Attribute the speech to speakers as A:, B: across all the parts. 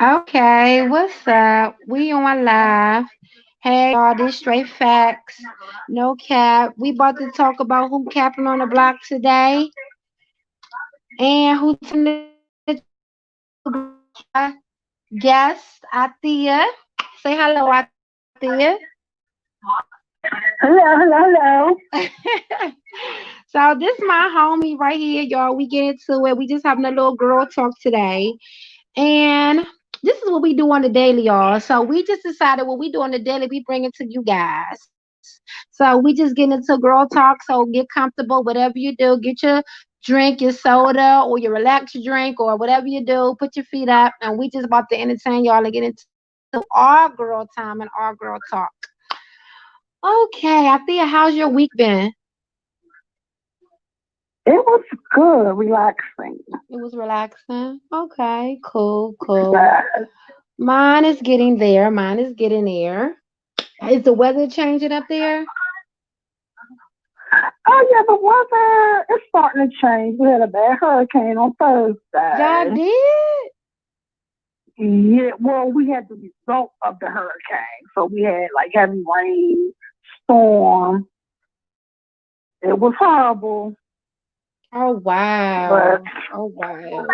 A: Okay, what's up? We on live. Hey y'all, this straight facts. No cap. We about to talk about who capping on the block today and who telling the truth. We got our guest, Athea. Say hello, Athea.
B: Hello, hello, hello.
A: So this my homie right here, y'all. We get into it. We just having a little girl talk today. And this is what we do on the daily, y'all. So we just decided what we do on the daily, we bring it to you guys. So we just get into girl talk. So get comfortable, whatever you do, get your drink, your soda, or your relaxed drink, or whatever you do. Put your feet up, and we just about to entertain y'all and get into our girl time and our girl talk. Okay, Althea, how's your week been?
B: It was good, relaxing.
A: It was relaxing. Okay, cool, cool.
B: Uh,
A: Mine is getting there. Mine is getting there. Is the weather changing up there?
B: oh yeah, the weather is starting to change. We had a bad hurricane on
A: Y'all
B: Thursday.
A: did?
B: Yeah, well, we had the result of the hurricane, so we had like heavy rain, storm. It was horrible,
A: Oh
B: but
A: wow. Oh wow.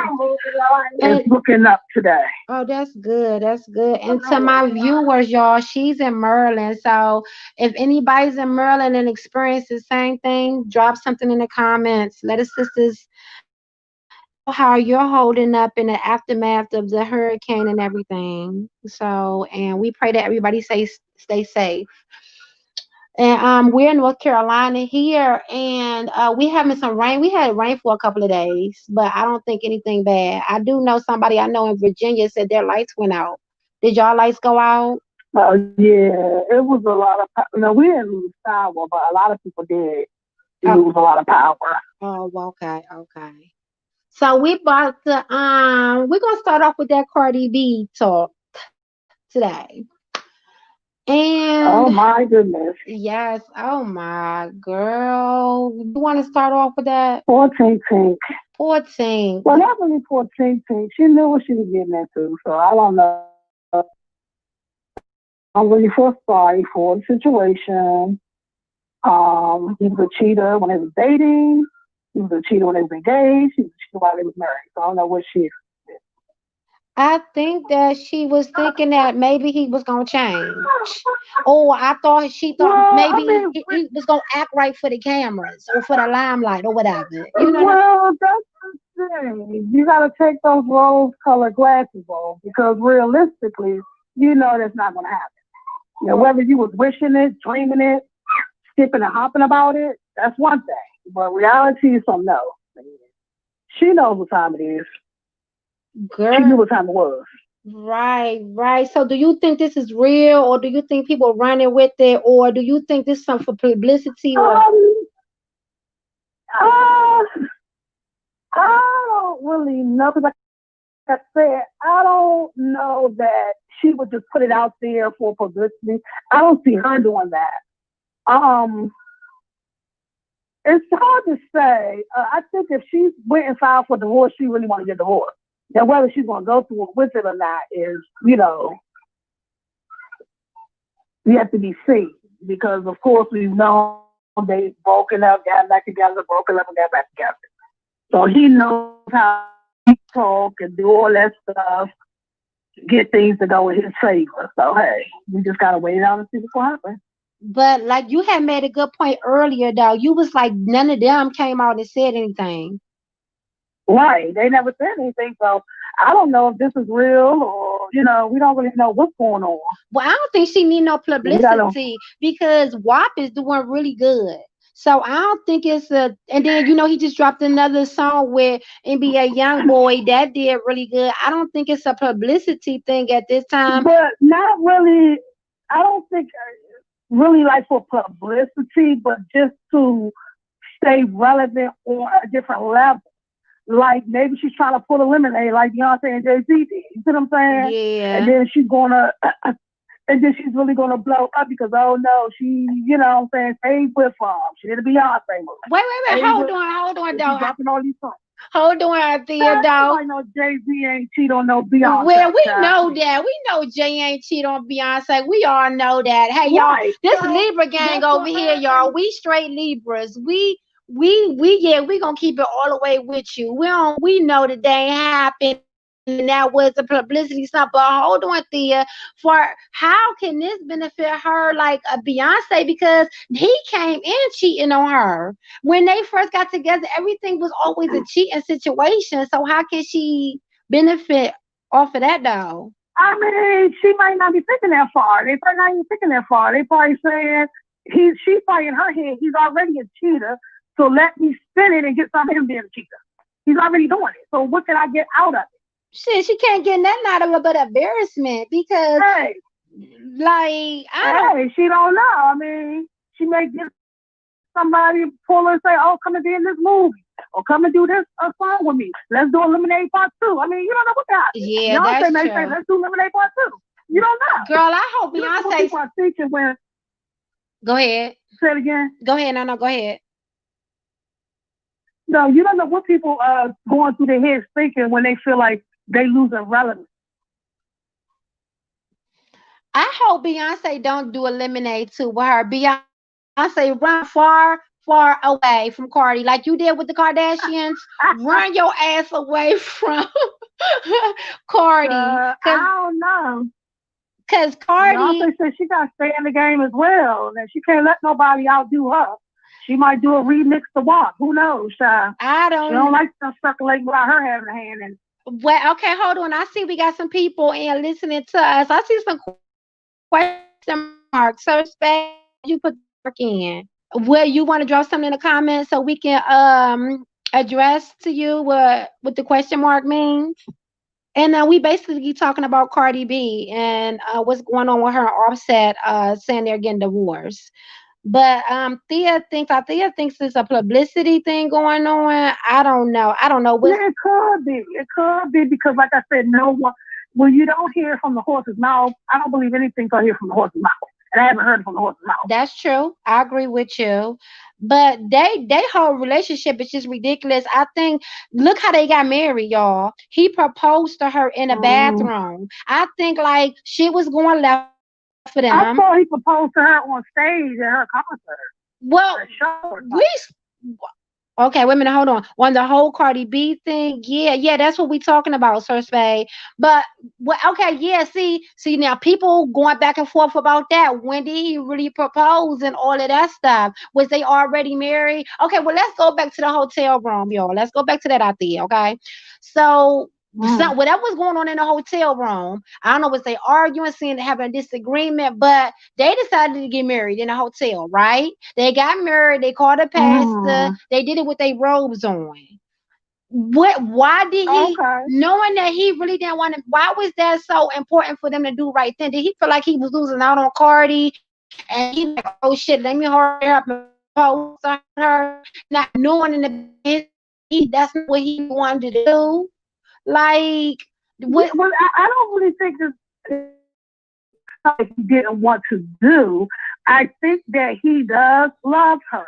B: it's
A: And
B: looking up today.
A: oh, that's good. That's good. And to my viewers, y'all, she's in Maryland. So if anybody's in Maryland and experience the same thing, drop something in the comments. Let us sisters know how you're holding up in the aftermath of the hurricane and everything. So, and we pray that everybody stay safe. And we're in North Carolina here, and we having some rain. We had rain for a couple of days, but I don't think anything bad. I do know somebody I know in Virginia said their lights went out. Did y'all lights go out?
B: Oh yeah, it was a lot of. No, we didn't lose power, but a lot of people did
A: Oh,
B: lose a lot of power.
A: oh, okay, okay. So we about to we're gonna start off with that Cardi B talk today. And
B: Oh my goodness.
A: yes, oh my girl, you want to start off with that?
B: Poor Tink Tink.
A: Poor thing.
B: Well, not really poor Tink Tink. She knew what she was getting into, so I don't know. I'm really feel sorry for the situation. He was a cheater when they was dating. He was a cheater when they was engaged. He was a cheater while they was married. So I don't know what she.
A: I think that she was thinking that maybe he was gonna change. Or I thought she thought
B: Well, I
A: maybe
B: mean,
A: he was gonna act right for the cameras or for the limelight or whatever. You know what I'm
B: well, that's the thing. You got to take those rose-colored glasses off because realistically, you know that's not going to happen. You know, whether you was wishing it, dreaming it, skipping and hopping about it, that's one thing. But reality is something else. She knows what time it is. She
A: girl?
B: knew what time it was.
A: Right, right. So do you think this is real or do you think people running with it or do you think this is something for publicity or
B: Um, uh, I don't really know because, like I said, I don't know that she would just put it out there for publicity. I don't see her doing that. Um, it's hard to say. I think if she went and filed for divorce, she really want to get divorced. Now, whether she's going to go through with it or not is, yet to be seen. Because, of course, we've known they broken up, got back together, broken up, and got back together. So he knows how to talk and do all that stuff, get things to go in his favor. So, hey, we just got to wait it out and see what happens.
A: but like you had made a good point earlier though. You was like none of them came out and said anything.
B: Right. They never said anything. So I don't know if this is real or, we don't really know what's going on.
A: Well, I don't think she need no
B: We got to,
A: publicity because WAP is doing really good. So I don't think it's a. And then he just dropped another song with NBA YoungBoy that did really good. I don't think it's a publicity thing at this time.
B: but not really, I don't think really like for publicity, but just to stay relevant on a different level. Like maybe she's trying to pull a lemonade like Beyonce and Jay Z did. You see what I'm saying? And
A: Yeah.
B: then she's gonna, and then she's really gonna blow up because oh no, she, what I'm saying, stayed with She did a Beyonce movie.
A: Wait, wait, wait.
B: Stayed
A: Hold
B: with,
A: on, hold on,
B: and she's
A: though.
B: dropping all these songs.
A: Hold on, Thea, though.
B: Everybody know Jay-Z ain't cheat on no Beyonce,
A: Well, we
B: child.
A: know that. We know Jay ain't cheat on Beyonce. We all know that. Hey, y'all,
B: Right.
A: this
B: So
A: Libra gang
B: that's
A: over
B: what
A: here, y'all.
B: happened.
A: We straight Libras. Yeah, we gonna keep it all the way with you. We know that they ain't happened. And that was a publicity stuff. But hold on, Thea. For how can this benefit her like a Beyonce? Because he came in cheating on her. When they first got together, everything was always a cheating situation. So how can she benefit off of that though?
B: I mean, she might not be thinking that far. They probably not even thinking that far. They probably saying she's probably in her head, he's already a cheater, so let me spin it and get some of him being a cheater. He's already doing it. So what can I get out of it?
A: Shit, she can't get nothing out of it but embarrassment because,
B: Hey,
A: like, I don't.
B: hey, she don't know. I mean, she may get somebody pull her and say, "Oh, come and be in this movie, or come and do this song with me. Let's do Lemonade Part 2." I mean, you don't know what can happen.
A: Yeah,
B: Beyonce
A: that's
B: may say,
A: true.
B: "Let's do Lemonade Part 2." You don't know.
A: Girl, I hope
B: You don't know what
A: Beyonce.
B: people are thinking when.
A: Go ahead.
B: Say it again.
A: Go ahead. No, no, go ahead.
B: No, you don't know what people are going through their heads thinking when they feel like they losing relevance.
A: I hope Beyonce don't do a lemonade too with her. Beyonce run far away from Cardi like you did with the Kardashians. Run your ass away from Cardi,
B: I don't know.
A: cause
B: Beyonce
A: Cardi.
B: said she got to stay in the game as well, and she can't let nobody outdo her. She might do a remix to walk. Who knows, child?
A: I
B: She don't
A: don't.
B: like stuff circulating without her having a hand in it.
A: Well, okay, hold on. I see we got some people in listening to us. I see some question marks. Sir Spade, you put the question mark in. Well, you want to drop something in the comments so we can address to you what the question mark means? And we basically talking about Cardi B and what's going on with her and Offset saying they're getting divorced. But Thea thinks it's a publicity thing going on. I don't know. I don't know what's.
B: Yeah, it could be. It could be because, like I said, no one. When you don't hear from the horse's mouth, I don't believe anything's gonna hear from the horse's mouth, and I haven't heard it from the horse's mouth.
A: That's true. I agree with you. But they whole relationship is just ridiculous. I think look how they got married, y'all. He proposed to her in a
B: Mm.
A: bathroom. I think like shit was going left for them.
B: I thought he proposed to her on stage at her concert,
A: Well,
B: or a show or
A: we
B: something.
A: okay, wait a minute, hold on. On the whole Cardi B thing, yeah, that's what we talking about, Sir Spade. But well, okay, yeah, see now people going back and forth about that. When did he really propose and all of that stuff? Was they already married? Okay, well let's go back to the hotel room, y'all. Let's go back to that out there, okay? So
B: Mm.
A: whatever was going on in the hotel room, I don't know, was they arguing, seeing having a disagreement, but they decided to get married in a hotel, right? They got married. They called a pastor.
B: Mm.
A: They did it with their robes on. What? Why did he?
B: Okay.
A: Knowing that he really didn't want to, why was that so important for them to do right then? Did he feel like he was losing out on Cardi, and he like, oh shit, let me hurry up and propose to her, not knowing in the back of his that's not what he wanted to do. Like,
B: Yeah,
A: what?
B: well, I don't really think this like he didn't want to do. I think that he does love her.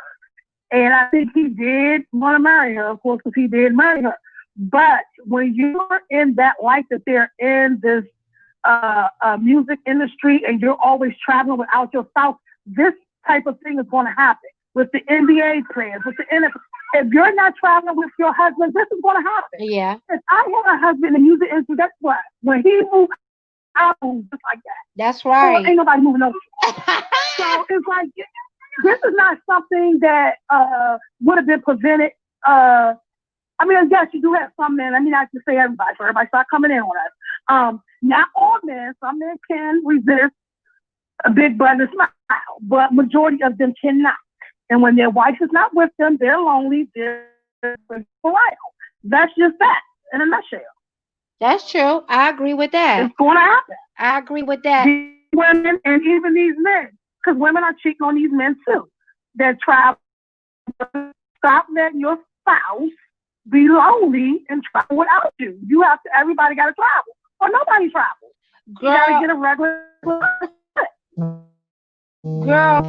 B: And I think he did want to marry her, of course, because he did marry her. But when you're in that life that they're in this music industry and you're always traveling without your spouse, this type of thing is going to happen with the NBA players, with the NFL. If you're not traveling with your husband, this is going to happen.
A: Yeah,
B: If I had a husband in the music industry, that's what. When he moved, I moved just like that.
A: that's
B: Oh, ain't
A: right.
B: nobody moving over. So it's like this is not something that would have been prevented. I mean, yes, you do have some men. Let me not just say everybody, so everybody start coming in on us. Not all men. Some men can resist a big butt and a smile, but majority of them cannot. And when their wife is not with them, they're lonely. They're around. That's just that in a nutshell.
A: That's true. I agree with that.
B: It's going to happen.
A: I agree with that.
B: These women and even these men, because women are cheating on these men too. That try to stop letting your spouse be lonely and travel without you. You have to. Everybody got to travel, or nobody travels. You got to
A: Girl,
B: get a regular.
A: girl,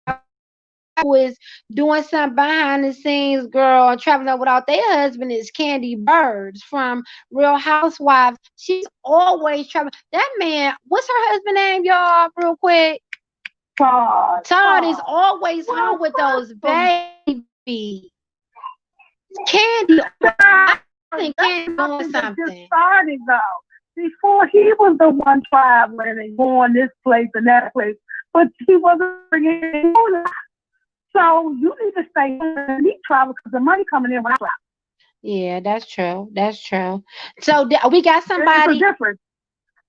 A: I agree with you. who is doing something behind the scenes, girl, and traveling without their husband is Candy Birds from Real Housewives. She's always traveling. That man, what's her husband name, y'all? Real quick. Todd is always home with those babies. Candy, I think Candy doing something.
B: Just started though. Before he was the one traveling and going this place and that place, but he wasn't bringing in. So you need to stay and he travel because the money coming in when I travel.
A: Yeah, that's true. That's true. So we got somebody.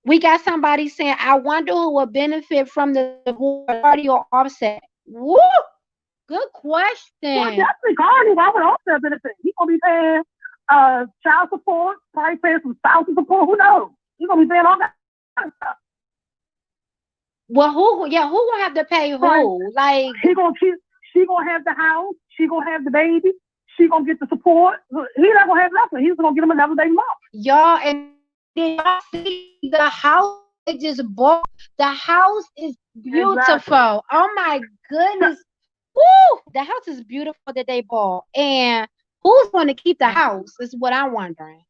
A: We got somebody saying, I wonder who will benefit from the divorce, Cardi or Offset. Woo! Good question.
B: Well, definitely Cardi. Why would Offset benefit? He's gonna be paying child support, probably paying some spousal support. Who knows? He's gonna be paying all that kind of stuff.
A: Well, who gonna have to pay who? Right. Like
B: she gonna have the house. She gonna have the baby. She gonna get the support. He not gonna have nothing. He's gonna get him another baby mom.
A: Y'all, and did y'all see the house they just bought? The house is beautiful. Exactly. Oh my goodness. Woo! The house is beautiful that they bought. And who's going to keep the house is what I'm wondering.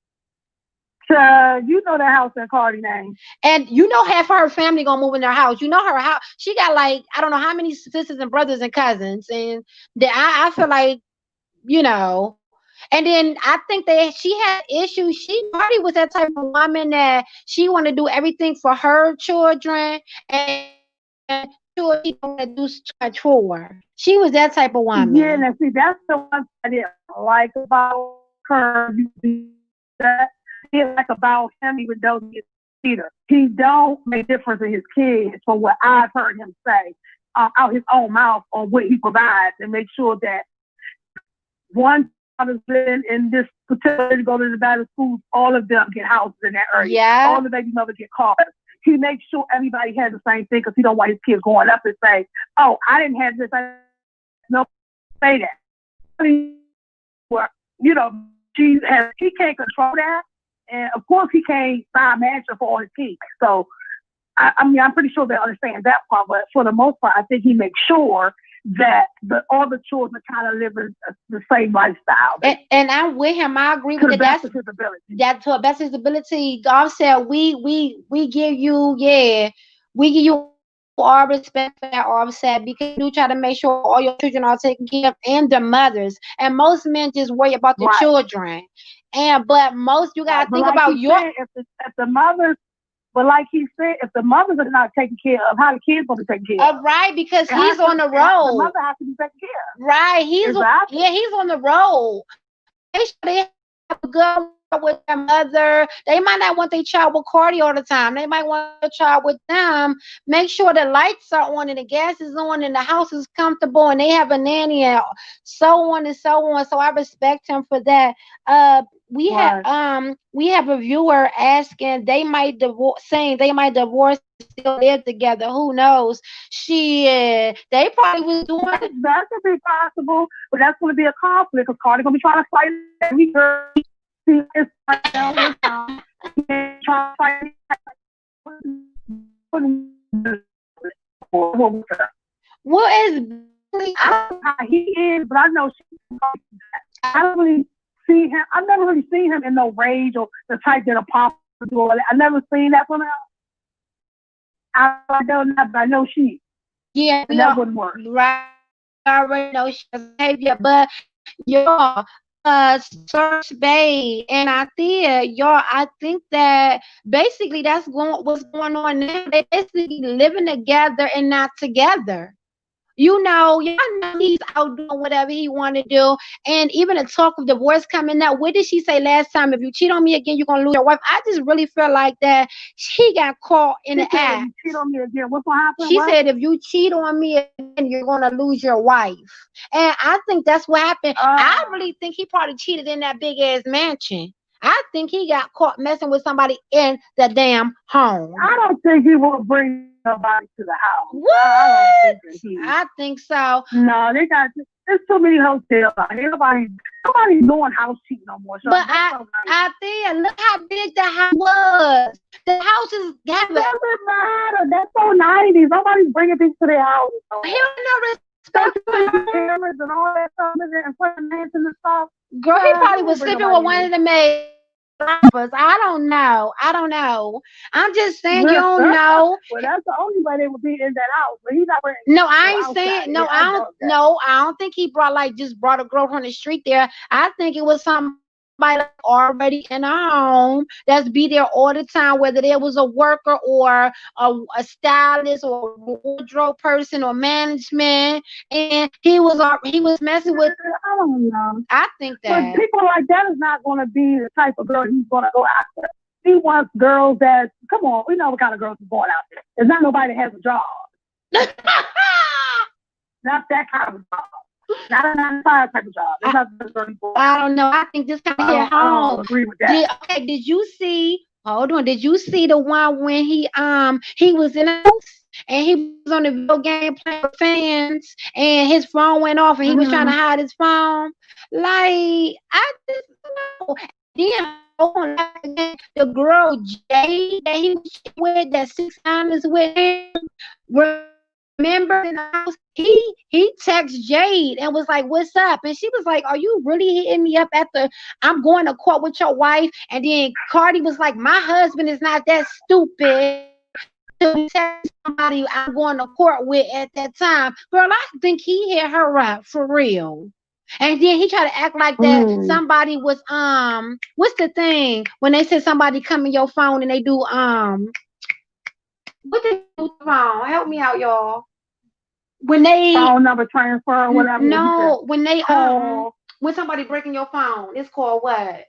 B: You know the house in Cardi name.
A: And you know half of her family gonna move in their house. You know her house. She got like, I don't know how many sisters and brothers and cousins. And I feel like, you know. And then I think that she had issues. Cardi was that type of woman that she want to do everything for her children, and sure she don't want to do much for her. She was that type of woman.
B: Yeah, and see, that's the one I didn't like about her. That I didn't like about him, even though he's a cheater. He don't make difference in his kids from what I've heard him say out his own mouth on what he provides, and make sure that one father's been in this particular go to the better schools, all of them get houses in that area.
A: Yeah.
B: All the baby mothers get cars. He makes sure everybody has the same thing because he don't want his kids going up and say, "Oh, I didn't have this." No, say that. Well, you know, he can't control that, and of course he can't buy a mansion for all his kids. So, I mean, I'm pretty sure they understand that part. But for the most part, I think he makes sure that all the children kind of live the same lifestyle.
A: And I'm with him. I agree with that.
B: That's his ability.
A: That to the best of his ability. God said we give you, we give you all respect for that, Offset, because you try to make sure all your children are taken care of and the mothers. And most men just worry about the children. But most you gotta think about
B: if the mothers. But like he said, if the mothers are not taken care of, how the kids gonna be taken care of?
A: Right, because he's on the road.
B: The mother has to be taken care of.
A: Right, he's on the road. Make sure they have a good with their mother. They might not want their child with Cardi all the time. They might want a child with them. Make sure the lights are on and the gas is on and the house is comfortable and they have a nanny and so on and so on. So I respect him for that. We have a viewer asking they might divorce still live together. Who knows? They probably was doing
B: that could be possible, but that's going to be a conflict because Cardi gonna be trying to fight every girl.
A: What is
B: he is, but I know I don't really see him. I've never really seen him in no rage or the type that a pop do. I never seen that from him. I don't know, but I know she.
A: Yeah,
B: and that wouldn't work.
A: Right. I already know she's behavior, but y'all, Search Bay and Althea, y'all, I think that basically that's what's going on now. They basically living together and not together. You know, y'all know he's out doing whatever he want to do. And even the talk of divorce coming out, what did she say last time? If you cheat on me again, you're going to lose your wife. I just really feel like that she got caught in the act.
B: If you cheat on me again, what's going to happen?
A: She said, if you cheat on me again, you're going to lose your wife. And I think that's what happened. I really think he probably cheated in that big-ass mansion. I think he got caught messing with somebody in the damn home.
B: I don't think he will bring nobody to the house.
A: What? I think so.
B: No, there's too many hotels out here. Nobody's doing house cheating no more. So
A: but I think, look how big the house was. The house is
B: doesn't matter. That's so 90s. Nobody's bringing things to their house.
A: He don't know
B: Especially with cameras and all that stuff in front of mansion and stuff.
A: Girl, he probably
B: Don't
A: was
B: bring
A: sleeping with
B: nobody
A: one
B: in.
A: of the maids. I don't know. I don't know. I'm just saying you don't know.
B: Well, that's the only way they would be in that house. But he's not wearing
A: No, I
B: no
A: ain't
B: outside.
A: saying no.
B: Yeah,
A: I
B: I
A: don't.
B: know that.
A: No, I don't think he just brought a girl from the street there. I think it was somebody like already in a home that's be there all the time, whether there was a worker or a stylist or a wardrobe person or management, and he was messing with.
B: I don't know.
A: I think
B: But
A: that.
B: people like that is not going to be the type of girl he's going to go after. He wants girls that, come on, we know what kind of girls he's going out there. There's not nobody that has a job. Not that kind of job. Not a 9 to 5 type of job. That's not the girl he's going
A: I
B: after.
A: don't know. I think this kind of hit
B: I don't
A: home.
B: agree with that.
A: Okay, did you see? Hold on. Did you see the one when he was in a house and he was on the video game playing with fans and his phone went off and he was trying to hide his phone? Like I just know. Then on the girl Jay that he was with that 6 is with him. Remember in the house, he texted Jade and was like, "What's up?" And she was like, "Are you really hitting me up after I'm going to court with your wife?" And then Cardi was like, "My husband is not that stupid to text somebody I'm going to court with at that time." Girl, I think he hit her up for real. And then he tried to act like that somebody was what's the thing when they say somebody come in your phone and they do what they do with the phone? Help me out, y'all. When they
B: phone number transfer or whatever.
A: no, when they
B: call.
A: when somebody breaking your phone, it's called what?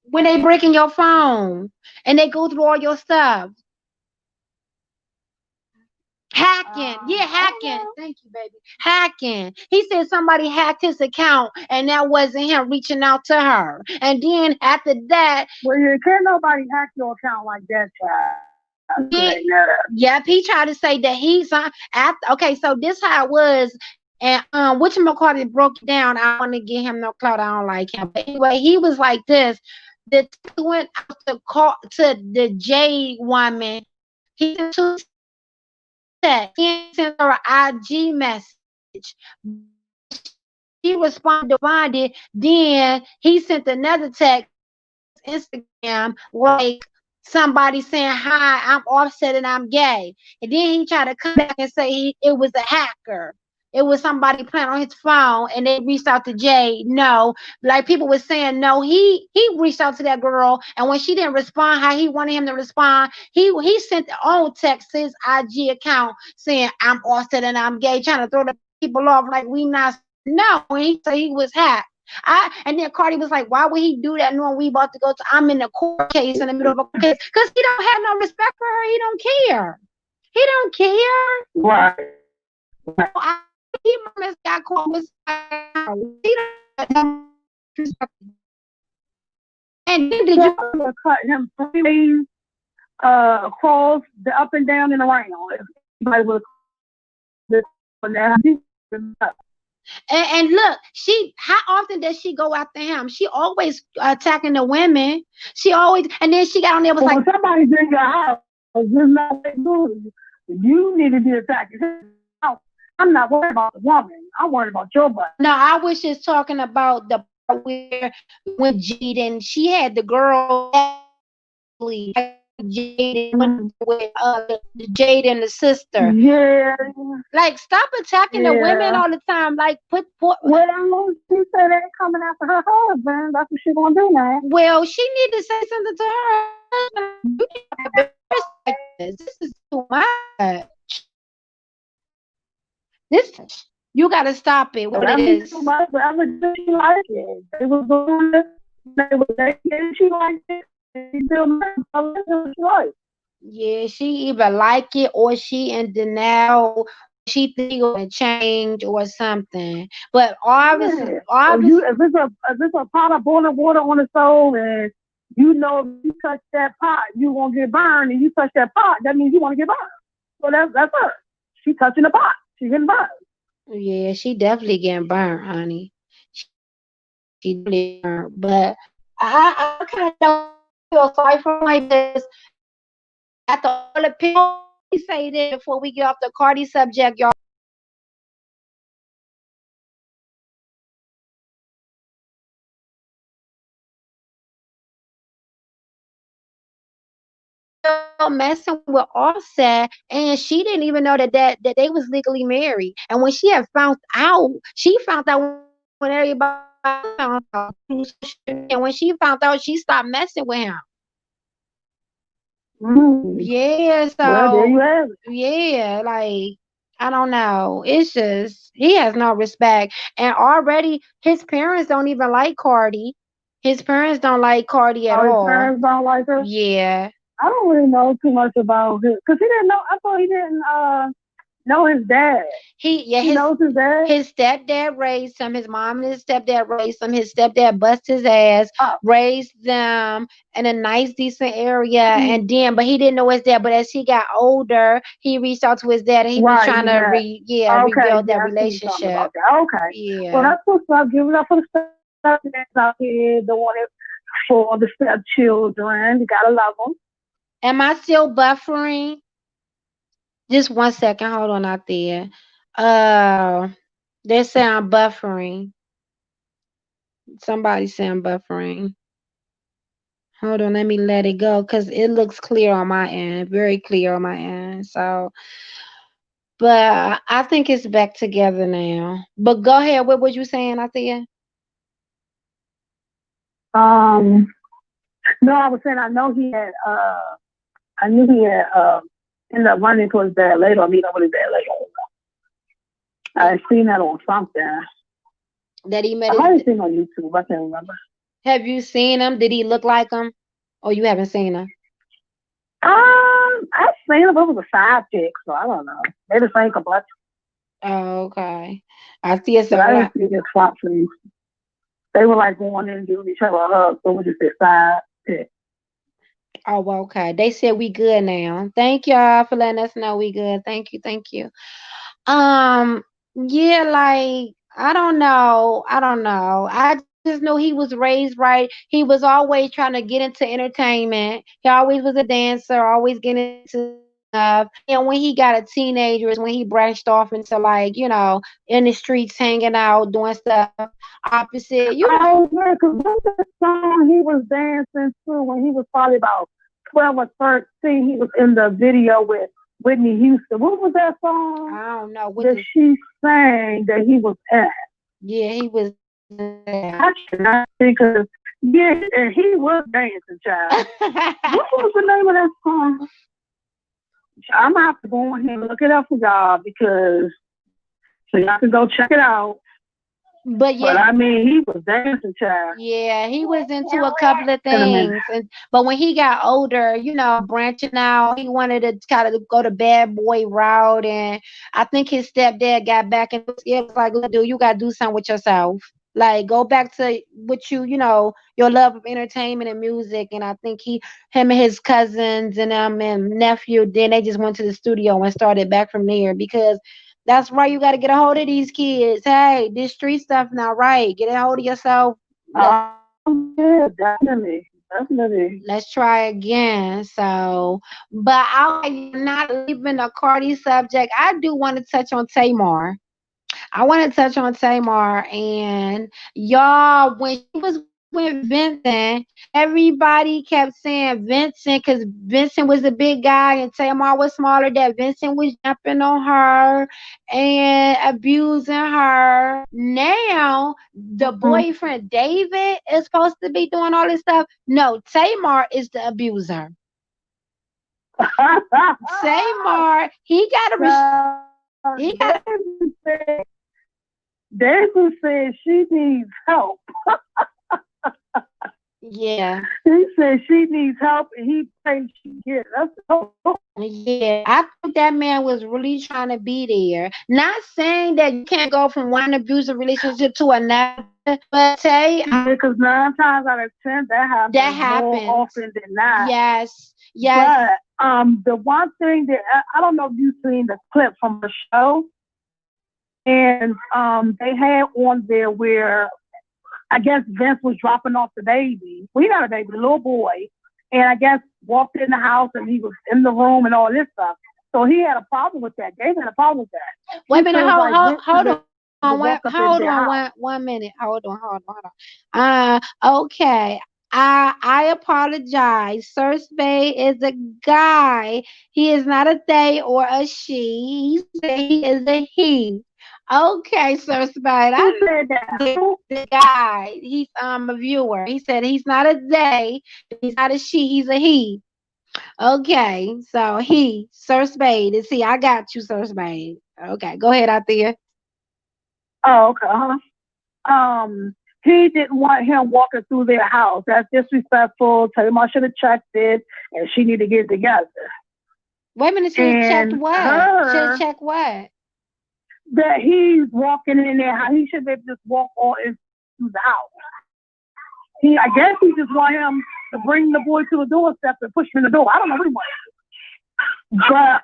A: When they breaking your phone and they go through all your stuff. Hacking. Yeah, hacking. Thank you, baby. Hacking. He said somebody hacked his account and that wasn't him reaching out to her. And then after that.
B: Well, you can't nobody hack your account like that, child.
A: Yep, he tried to say that he's okay, so this how it was. And whatchamacallit broke it down. I want to get him no clout. I don't like him. But anyway, he was like this. The went out to call to the J woman. He sent her an IG message. She responded. Then he sent another text Instagram like somebody saying, "Hi, I'm Offset and I'm gay." And then he tried to come back and say it was a hacker. It was somebody playing on his phone and they reached out to Jay. No, like people were saying, no, he reached out to that girl, and when she didn't respond how he wanted him to respond, he sent the own text to his IG account saying, "I'm Offset and I'm gay," trying to throw the people off like we not. No, and he said he was hacked. And then Cardi was like, "Why would he do that knowing we about to go to I'm in a court case in the middle of a case?" Because he don't have no respect for her. He don't care. He don't care.
B: Right.
A: He almost got caught with he don't respect. And then did you
B: cut him 3 ways across the up and down and around? Anybody was
A: and look, how often does she go after him? She always attacking the women. She always, and then she got on there was like,
B: somebody's in your house, you need to be attacking his house. I'm not worried about the woman. I'm worried about your butt.
A: No, I was just talking about the part where when Jaden, she had the girl Jaden with Jade and the sister.
B: Yeah.
A: Like, stop attacking the women all the time. Like,
B: well, she said they coming after her husband. That's what she's gonna do now.
A: Well, she need to say something to her husband. This is too much. This you gotta stop it. What it is.
B: Too much, but I would she like it. They was doing this. They was she liked it.
A: Yeah, she either like it or she in denial. She think gonna change or something. But obviously,
B: if it's a pot of boiling water on the stove, and you know if you touch that pot, you won't get burned, and you touch that pot, that means you want to get burned. So that's her. She touching the pot. She getting burned.
A: Yeah, she definitely getting burned, honey. She definitely burned. But I kind of don't feel sorry for like this. After all the people say this before we get off the Cardi subject, y'all. messing with Offset, and she didn't even know that they was legally married. And when she had found out when everybody found out through social media. And when she found out, she stopped messing with him. Yeah,
B: Well, there
A: so
B: you have it.
A: yeah, like I don't know. It's just he has no respect. And already his parents don't even like Cardi. His parents don't like Cardi at
B: Oh, his
A: all.
B: parents don't like her.
A: Yeah.
B: I don't really know too much about him because he didn't know. I thought he didn't know his dad.
A: Yeah,
B: He knows his dad.
A: his stepdad raised him. His mom and his stepdad raised him. His stepdad bust his ass,
B: Oh,
A: raised them in a nice, decent area,
B: mm,
A: and then, but he didn't know his dad. But as he got older, he reached out to his dad, and he was
B: right.
A: trying
B: He
A: to
B: had. Okay,
A: rebuild that
B: yeah, I see something
A: relationship.
B: about that. Okay. Well,
A: Yeah.
B: that's what's up. Give it up for the stepdads out here doing it for the stepchildren. You gotta love them.
A: Am I still buffering? Just 1 second. Hold on out there. Uh, they say I'm buffering. Somebody say I'm buffering. Hold on, let me let it go because it looks clear on my end, very clear on my end. So, but I think it's back together now. But go ahead. What was you saying, Althea?
B: Um, no, I was saying I know he had. I knew he had. Ended up running to his dad later, or meet up with his dad later. I seen that on something.
A: That he met
B: I might
A: his.
B: have seen on YouTube. I can't remember.
A: Have you seen him? Did he look like him? Or you haven't seen him?
B: I've seen him, but it was a side chick, so I don't know. They the same complexion,
A: Oh, okay. Althea
B: but
A: said,
B: I
A: "What?"
B: didn't see his swap face. They were like going in and giving each other a hug, so we just said side chick.
A: Oh, okay. They said we good now. Thank y'all for letting us know we good. Thank you. Thank you. Um, yeah, like I don't know. I just know he was raised right. He was always trying to get into entertainment. He always was a dancer, always getting into stuff. And when he got a teenager is when he branched off into like, in the streets hanging out, doing stuff opposite.
B: Oh, yeah, because that song he was dancing to when he was probably about 12 or 13, he was in the video with Whitney Houston. What was that song
A: I don't know what
B: that she sang that he was at?
A: yeah, he was there.
B: I cannot think of. Yeah, and he was dancing, child. What was the name of that song? I'm gonna have to go in here and look it up for y'all because so y'all can go check it out.
A: But
B: But
A: yeah,
B: I mean, he was dancing, child.
A: yeah, he was into a couple of
B: In a minute.
A: things, but when he got older, branching out, he wanted to kind of go the bad boy route, and I think his stepdad got back, and it was like, look, dude, you gotta do something with yourself. Like, go back to what your love of entertainment and music. And I think him and his cousins and and nephew, then they just went to the studio and started back from there because that's right. You got to get a hold of these kids. Hey, this street stuff not right. Get a hold of yourself.
B: Yeah, definitely, definitely.
A: Let's try again. So, but I'm not leaving the Cardi subject. I do want to touch on Tamar. I want to touch on Tamar and y'all. When she was with Vincent, everybody kept saying Vincent because Vincent was a big guy and Tamar was smaller. That Vincent was jumping on her and abusing her. Now the
B: Mm-hmm.
A: boyfriend David is supposed to be doing all this stuff. No, Tamar is the abuser. Tamar, he got to. He got.
B: David said she needs help.
A: Yeah.
B: He said she needs help, and he thinks she gets. That's
A: Yeah, I think that man was really trying to be there. Not saying that you can't go from one abusive relationship to another, but
B: because 9 times out of 10 that happens more often than not.
A: Yes, yes.
B: But the one thing that I don't know if you've seen the clip from the show, and they had on there where I guess Vince was dropping off the baby. Well, not a baby, the little boy. And I guess walked in the house and he was in the room and all this stuff. So he had a problem with that. David had a problem with that.
A: Wait a minute, hold on.
B: Hold on,
A: 1 minute. Hold on. Okay. I apologize. Sir Spade is a guy. He is not a they or a she. He said he is a he. Okay, Sir Spade.
B: Who
A: I
B: said that?
A: the guy. He's a viewer. He said he's not a they, he's not a she, he's a he. Okay, so he, Sir Spade is he. I got you, Sir Spade. Okay, go ahead out there.
B: Oh, okay. He didn't want him walking through their house. That's disrespectful. Tell him I should have checked it, and she need to get it together.
A: Wait a minute, should have checked
B: And
A: what? Should have
B: her
A: checked what?
B: that he's walking in there, how he should have just walked all into the house. I guess he just want him to bring the boy to the doorstep and push him in the door. I don't know what he wanted. But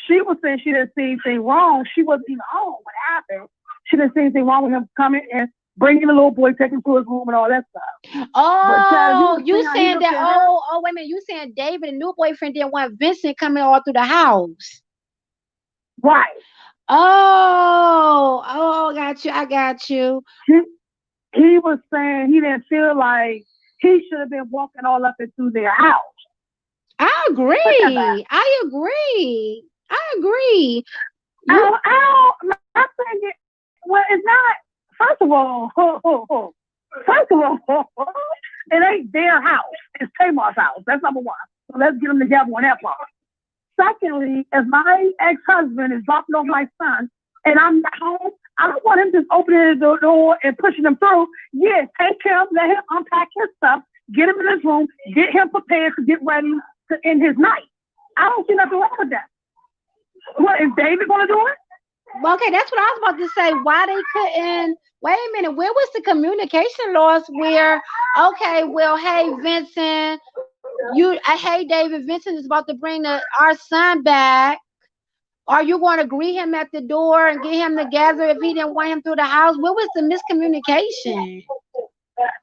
B: she was saying she didn't see anything wrong. She wasn't even home. What happened? She didn't see anything wrong with him coming and bringing the little boy, taking him to his room and all that stuff.
A: Oh, you saying that?
B: Her.
A: Oh, wait a minute. You saying David, the new boyfriend, didn't want Vincent coming all through the house?
B: Right.
A: Oh, got you. I got you.
B: He was saying he didn't feel like he should have been walking all up into their house.
A: I agree. I agree. I agree.
B: My thing is, well, it's not. First of all, it ain't their house. It's Tamar's house. That's number one. So let's get them together on that part. Secondly, if my ex-husband is dropping off my son and I'm not home, I don't want him just opening the door and pushing him through. Yeah, take him, let him unpack his stuff, get him in his room, get him prepared to get ready to end his night. I don't see nothing wrong with that. What, is David going to do it?
A: Okay, that's what I was about to say. Why they couldn't? Wait a minute. Where was the communication loss? Where? Okay, well, hey Vincent, hey David, Vincent is about to bring our son back. Are you going to greet him at the door and get him together if he didn't want him through the house? What was the miscommunication?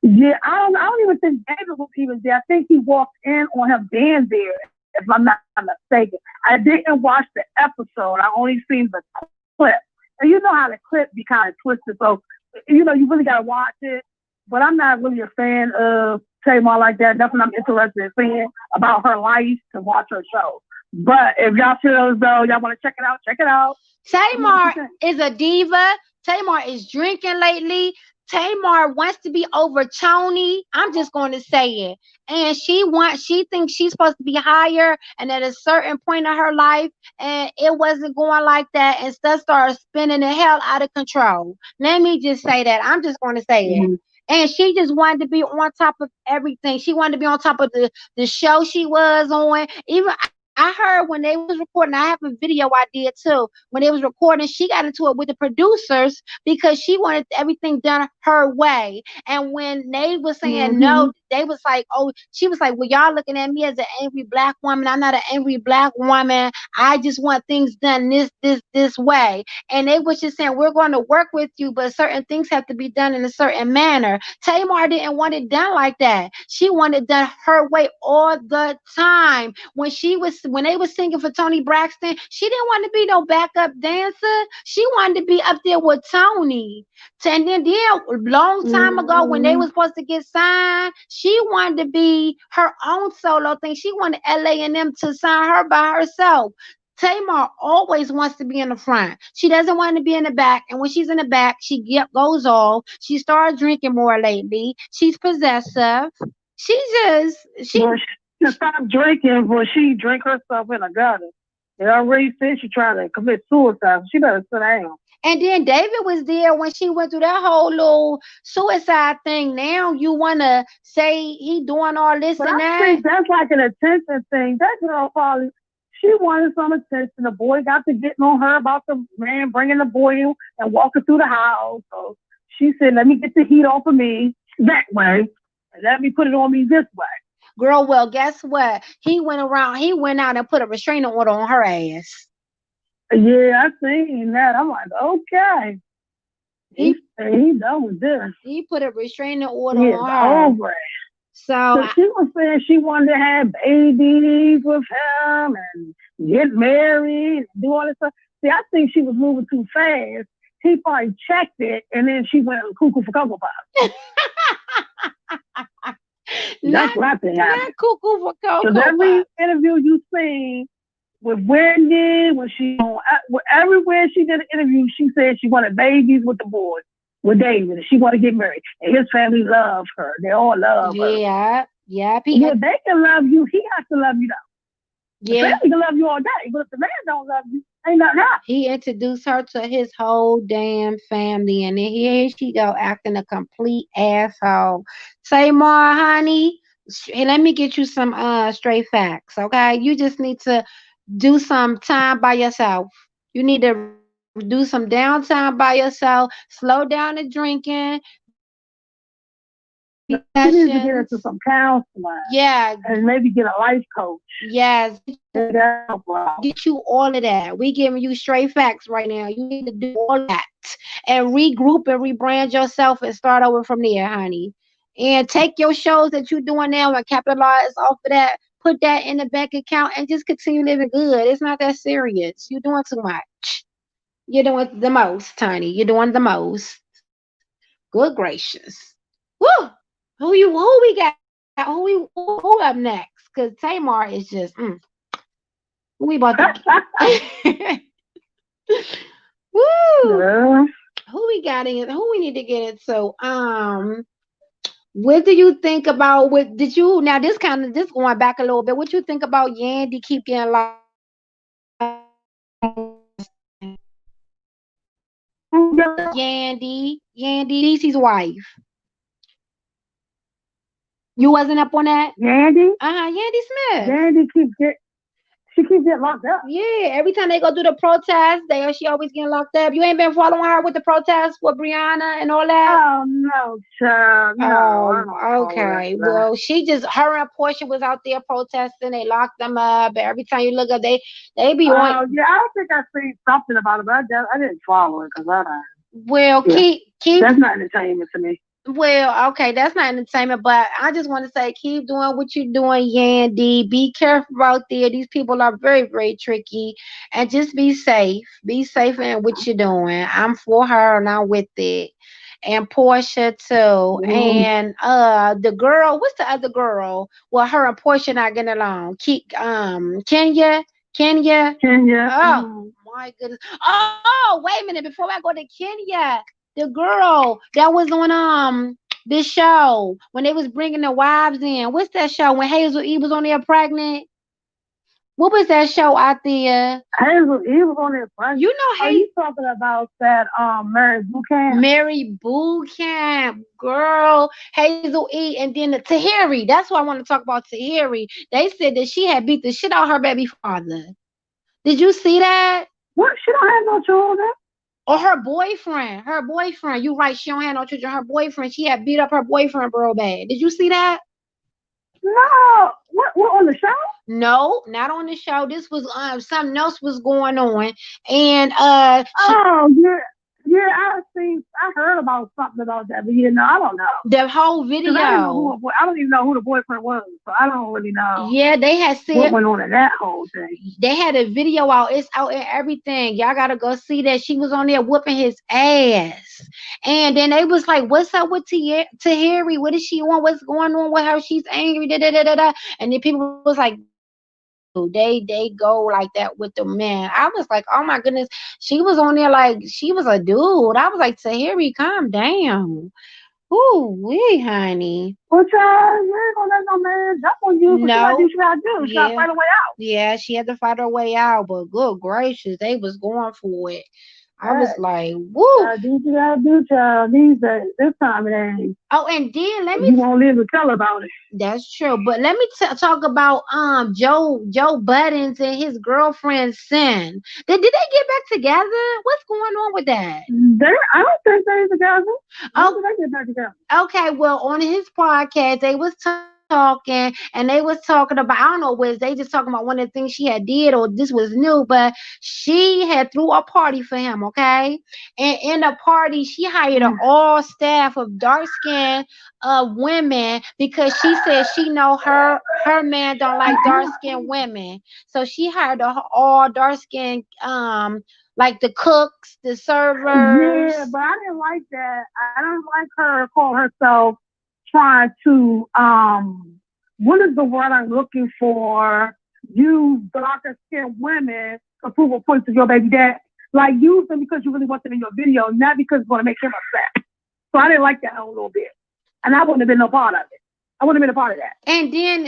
B: Yeah, I don't even think David was even there. I think he walked in on him being there, if I'm not mistaken. I didn't watch the episode. I only seen the clip. And you know how the clip be kind of twisted. So, you really got to watch it. But I'm not really a fan of Tamar like that. Nothing I'm interested in seeing about her life to watch her show. But if y'all feel as though y'all want to check it out, check it out.
A: Tamar is a diva. Tamar is drinking lately. Tamar wants to be over Tony. I'm just going to say it. And she thinks she's supposed to be higher. And at a certain point in her life, and it wasn't going like that. And stuff started spinning the hell out of control. Let me just say that. I'm just going to say it. And she just wanted to be on top of everything. She wanted to be on top of the show she was on. Even I heard when they was recording, I have a video I did too. When they was recording, she got into it with the producers because she wanted everything done her way. And when they was saying no, they was like, oh, she was like, well, y'all looking at me as an angry black woman. I'm not an angry black woman. I just want things done this way. And they was just saying, we're going to work with you, but certain things have to be done in a certain manner. Tamar didn't want it done like that. She wanted it done her way all the time. When they was singing for Tony Braxton, she didn't want to be no backup dancer. She wanted to be up there with Tony. And then long time ago, when they was supposed to get signed, she wanted to be her own solo thing. She wanted LA and them to sign her by herself. Tamar always wants to be in the front. She doesn't want to be in the back. And when she's in the back, goes off. She started drinking more lately. She's possessive. She
B: stop drinking, but she drink herself in a gutter. They already said she trying to commit suicide. She better sit down.
A: And then David was there when she went through that whole little suicide thing. Now you want to say he doing all this and that?
B: I think that's like an attention thing. That girl probably, she wanted some attention. The boy got to getting on her about the man bringing the boy in and walking through the house. So she said, let me get the heat off of me that way. And let me put it on me this way.
A: Girl, well, guess what? He went out and put a restraining order on her ass.
B: Yeah, I seen that. I'm like, okay. He done with this.
A: He put a restraining order on her.
B: Over it. So she was saying she wanted to have babies with him and get married and do all this stuff. See, I think she was moving too fast. He probably checked it and then she went cuckoo for Cocoa Puffs. That's
A: Not
B: what I think
A: not
B: happened.
A: cuckoo for
B: Because
A: cocoa
B: every
A: puff.
B: interview you see with Wendy, when she everywhere she did an interview, she said she wanted babies with the boys, with David, and she wanted to get married. And his family loved her. They all love her.
A: Yeah, yeah,
B: Well, they can love you. He has to love you though. The
A: yeah.
B: family can love you all day, but if the man don't love you, ain't nothing happening.
A: He introduced her to his whole damn family, and then here she go acting a complete asshole. Tamar, honey, let me get you some straight facts, okay? You just need to do some time by yourself. You need to do some downtime by yourself. Slow down the drinking.
B: He needs to get
A: Sessions.
B: into some counseling
A: Yeah,
B: and maybe get a life coach.
A: yes.
B: Maybe that'll help her out.
A: Get you all of that. We giving you straight facts right now. You need to do all that and regroup and rebrand yourself and start over from there, honey. And take your shows that you're doing now and capitalize off of that. Put that in the bank account and just continue living good. It's not that serious. You're doing too much. You're doing the most, Tiny. You're doing the most. Good gracious. Woo! Who we got? Who up next? Cause Tamar is just we about to Woo!
B: Yeah.
A: Who we got in? Who we need to get into? What do you think about? What did you now? This going back a little bit. What you think about Yandy keep getting locked up and Yandy, Cece's wife. You wasn't up on that?
B: Yandy,
A: Yandy Smith.
B: Yandy she keeps getting locked up.
A: Yeah, every time they go do the protest, she always getting locked up. You ain't been following her with the protests with Brianna and all that.
B: Oh no, child, no, I don't follow that
A: Okay.
B: stuff.
A: Well, her and Portia was out there protesting. They locked them up. And every time you look up, they be on.
B: Yeah, I don't think I seen something about it, but I didn't follow it because I don't.
A: Well,
B: Yeah,
A: keep.
B: that's not entertainment to me.
A: Well, okay, that's not entertainment, but I just want to say, keep doing what you're doing, Yandy. Be careful out there. These people are very, very tricky, and just be safe. Be safe in what you're doing. I'm for her, and I'm with it. And Portia too.
B: Mm,
A: And the girl, what's the other girl? Well, her and Portia not getting along. Keep Kenya.
B: Kenya.
A: Oh my goodness. Oh, wait a minute. Before I go to Kenya, the girl that was on this show when they was bringing the wives in. What's that show when Hazel E was on there pregnant? What was that show out there?
B: Hazel, he was on there
A: You
B: pregnant.
A: know,
B: Are
A: Hazel.
B: you talking about that Mary Buchanan?
A: Mary Bootcamp, girl, Hazel E, and then the Tahiri. That's what I want to talk about. Tahiri. They said that she had beat the shit out of her baby father. Did you see that?
B: What? She don't have no children.
A: Or her boyfriend. Her boyfriend. You right. She don't have no children. Her boyfriend. She had beat up her boyfriend real bad. Did you see that?
B: No. What on the show?
A: No, not on the show. This was something else was going on, and
B: Oh yeah, yeah. I heard about something about that, but yeah, no, I don't know.
A: the whole
B: Because I didn't know
A: video.
B: I don't even know who the boyfriend was, so I don't really know
A: Yeah, they had
B: what
A: said
B: went on in that whole thing.
A: they had a video out. It's out and everything. Y'all gotta go see that. She was on there whooping his ass, and then they was like, "What's up with Tahiri? What is she on? What's going on with her? She's angry." Da da da da da. And then people was like, "Dude, they go like that with the man." I was like, "Oh my goodness." She was on there like she was a dude. I was like, "Tahiri, calm down." Ooh, wee, honey.
B: Well, child, you ain't gonna let no man jump on you, so she gotta do
A: No,
B: what she gotta do. She gotta
A: yeah,
B: fight her way out.
A: yeah. She had to fight her way out, but good gracious, they was going for it. I was
B: Hey,
A: like, "Woo!"
B: gotta do what you gotta do, child. These days, this time it ain't.
A: Oh, and then let me.
B: You won't live to tell about it.
A: That's true, but let me talk about Joe Buttons and his girlfriend Sin. Did they get back together? What's going on with that?
B: I don't think they're together. I don't
A: Oh,
B: think they get back together.
A: okay, well, on his podcast, they was talking and they was talking about I don't know was they just talking about one of the things she had did or this was new, but she had threw a party for him, okay? And in the party, she hired an
B: Mm.
A: all staff of dark skinned women because she said she know her man don't like dark skinned women, so she hired all dark skinned like the cooks, the servers.
B: Yeah, but I didn't like that. I don't like her call herself trying to what is the word I'm looking for? Use darker skinned women to prove a point to your baby dad. Like use them because you really want them in your video, not because it's going to make him upset. So I didn't like that a little bit, and I wouldn't have been no part of it. I wouldn't have been a part of that.
A: And then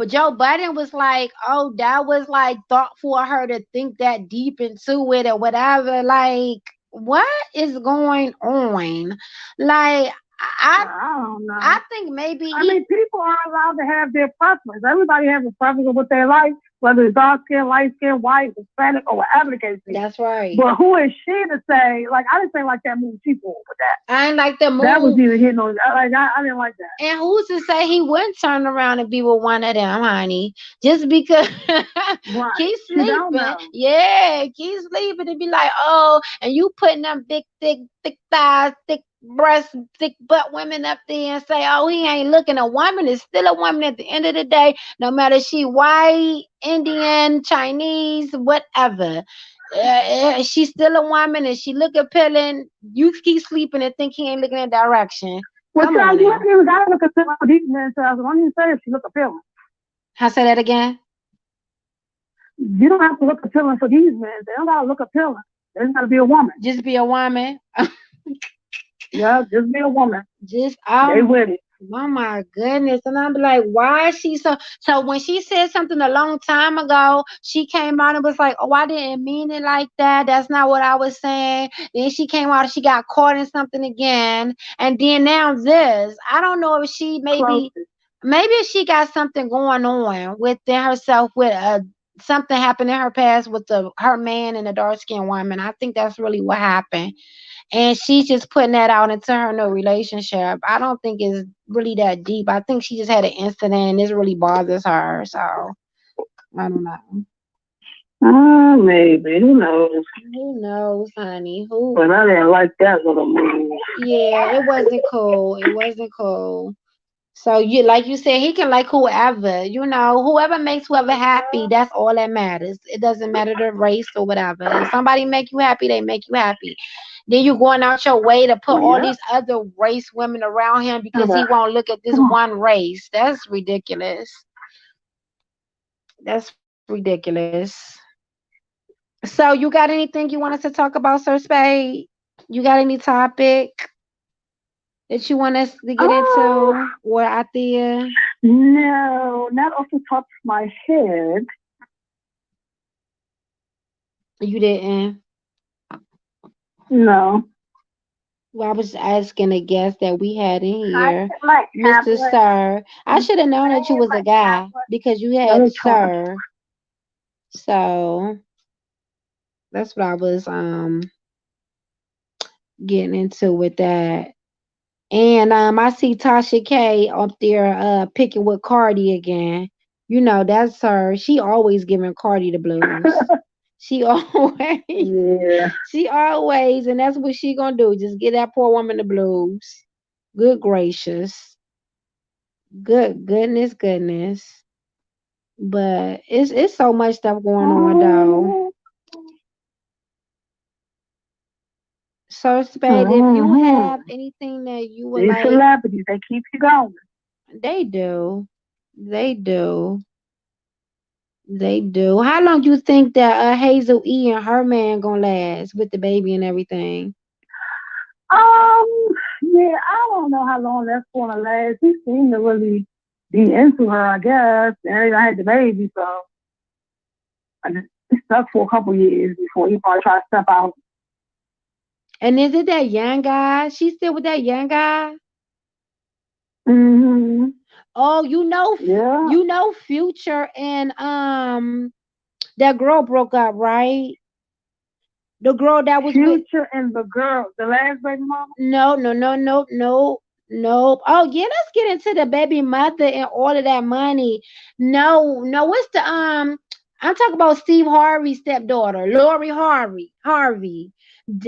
A: Joe Biden was like, "Oh, that was like thoughtful of her to think that deep into it or whatever." Like, what is going on? Like, I
B: I don't
A: I
B: know.
A: think maybe
B: I mean, people are allowed to have their preference. Everybody has a preference of what they like, whether it's dark skin, light skin, white, Hispanic, or whatever the case is.
A: that's right.
B: But who is she to say? Like, I didn't say like that movie people with that.
A: I ain't like the
B: That was
A: move.
B: either hitting on. Like, I didn't like that.
A: And who's to say he wouldn't turn around and be with one of them, honey? Just because
B: Right.
A: keep
B: She don't
A: sleeping.
B: know.
A: Yeah, keep sleeping and be like, oh, and you putting them big, thick thighs, thick breasts, thick butt women up there and say, oh, he ain't looking. A woman is still a woman at the end of the day, no matter she white, Indian, Chinese, whatever. She's still a woman and she look appealing. You keep sleeping and think he ain't looking in that direction.
B: Well,
A: Come on
B: child, you
A: now.
B: haven't even got to look at some of these men. Child, don't even say if she look appealing.
A: I say that again.
B: You don't have to look appealing for these men. They don't got to look appealing. They just got to be a woman.
A: Just be a woman.
B: Yeah, just be a woman.
A: Just
B: They with it.
A: oh my goodness. And I'm like, why is she so when she said something a long time ago, she came out and was like, oh, I didn't mean it like that. That's not what I was saying. Then she came out and she got caught in something again. And then now this. I don't know if she
B: Close.
A: maybe she got something going on within herself with something happened in her past with her man and the dark skinned woman. I think that's really what happened. And she's just putting that out into her new relationship. I don't think it's really that deep. I think she just had an incident and this really bothers her. So I don't know.
B: Maybe. Who knows?
A: Who knows, honey? Who?
B: But I didn't like that little move.
A: Yeah, it wasn't cool. It wasn't cool. So you like you said, he can like whoever, whoever makes whoever happy, that's all that matters. It doesn't matter the race or whatever. If somebody make you happy, they make you happy. Then you going out your way to put all
B: Yeah.
A: these other race women around him because he
B: Yeah.
A: won't look at this
B: Come on.
A: one race. That's ridiculous. That's ridiculous. So you got anything you want us to talk about, Sir Spade? You got any topic that you want us to get
B: Oh,
A: into or out there?
B: no, not off the top of my head.
A: You didn't.
B: No.
A: Well, I was asking a guest that we had in
B: I
A: here,
B: like
A: Mr.
B: tablet.
A: Sir. I should have known that you
B: I
A: was a
B: like
A: guy
B: tablet.
A: because you had
B: Electronic.
A: Sir. So that's what I was getting into with that. And I see Tasha K up there picking with Cardi again. That's her. She always giving Cardi the blues. She always,
B: Yeah.
A: she always, and that's what she gonna do. Just get that poor woman the blues. Good gracious. Goodness. But it's so much stuff going on though.
B: Oh,
A: So Spade, if you
B: hmm.
A: have anything that you would
B: These
A: like,
B: celebrities, they keep you going.
A: they do. They do. They do. How long do you think that Hazel E and her man gonna last with the baby and everything?
B: Um, yeah, I don't know how long that's gonna last. He seemed to really be into her, I guess. And I had the baby, so I just he stuck for a couple years before he probably tried to step out.
A: And is it that young guy? She's still with that young guy?
B: Hmm.
A: Oh,
B: Yeah.
A: Future and that girl broke up, right? The girl that was with
B: Future and the girl, the last baby mama.
A: no. Oh yeah, let's get into the baby mother and all of that money. No, what's the I'm talking about Steve Harvey's stepdaughter, Lori Harvey.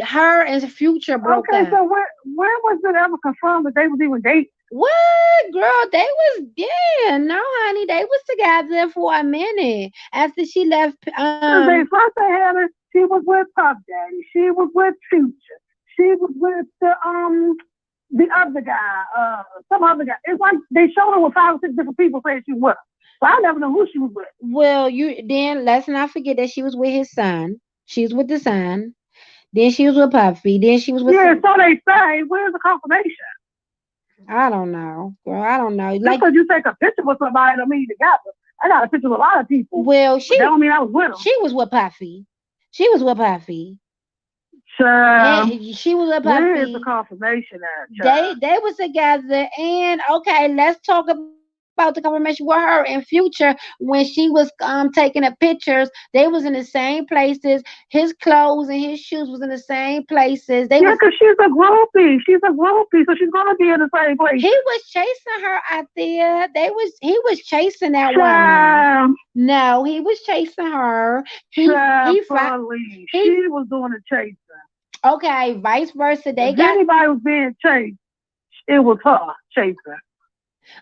A: Her and Future broke
B: Okay,
A: up.
B: so when was it ever confirmed that they was even dating?
A: What girl? They was yeah, no, honey, they was together for a minute after she left.
B: Because they first they had her, she was with Puff Daddy, she was with Future, she was with the the other guy, some other guy. It's like they showed her with 5 or 6 different people saying she was with. So I never know who she was with.
A: Well, you then let's not forget that she was with his son. She was with the son. Then she was with Puffy. Then she was with
B: Yeah,
A: some.
B: so they say. Where's the confirmation?
A: I don't know, girl. I don't know.
B: Just
A: Like,
B: because you take a picture with somebody don't mean you together. I got a picture with a lot of people,
A: well,
B: but that don't mean I was with them.
A: she was with Puffy. She was with Puffy.
B: Child,
A: And she was with
B: where is the
A: Puffy.
B: confirmation at, child?
A: They was together. And okay, let's talk about the confirmation with her in future when she was taking the pictures. They was in the same places. His clothes and his shoes was in the same places. They
B: Yeah,
A: was
B: 'cause she's a groupie. She's a groupie, so she's gonna be in the same
A: he
B: places.
A: was chasing her out there. He was chasing that woman.
B: Child,
A: No, he was chasing her.
B: child,
A: He fi-
B: please.
A: he
B: She was doing the chasing.
A: okay, vice versa. They
B: If
A: got
B: anybody was being chased, it was her chasing.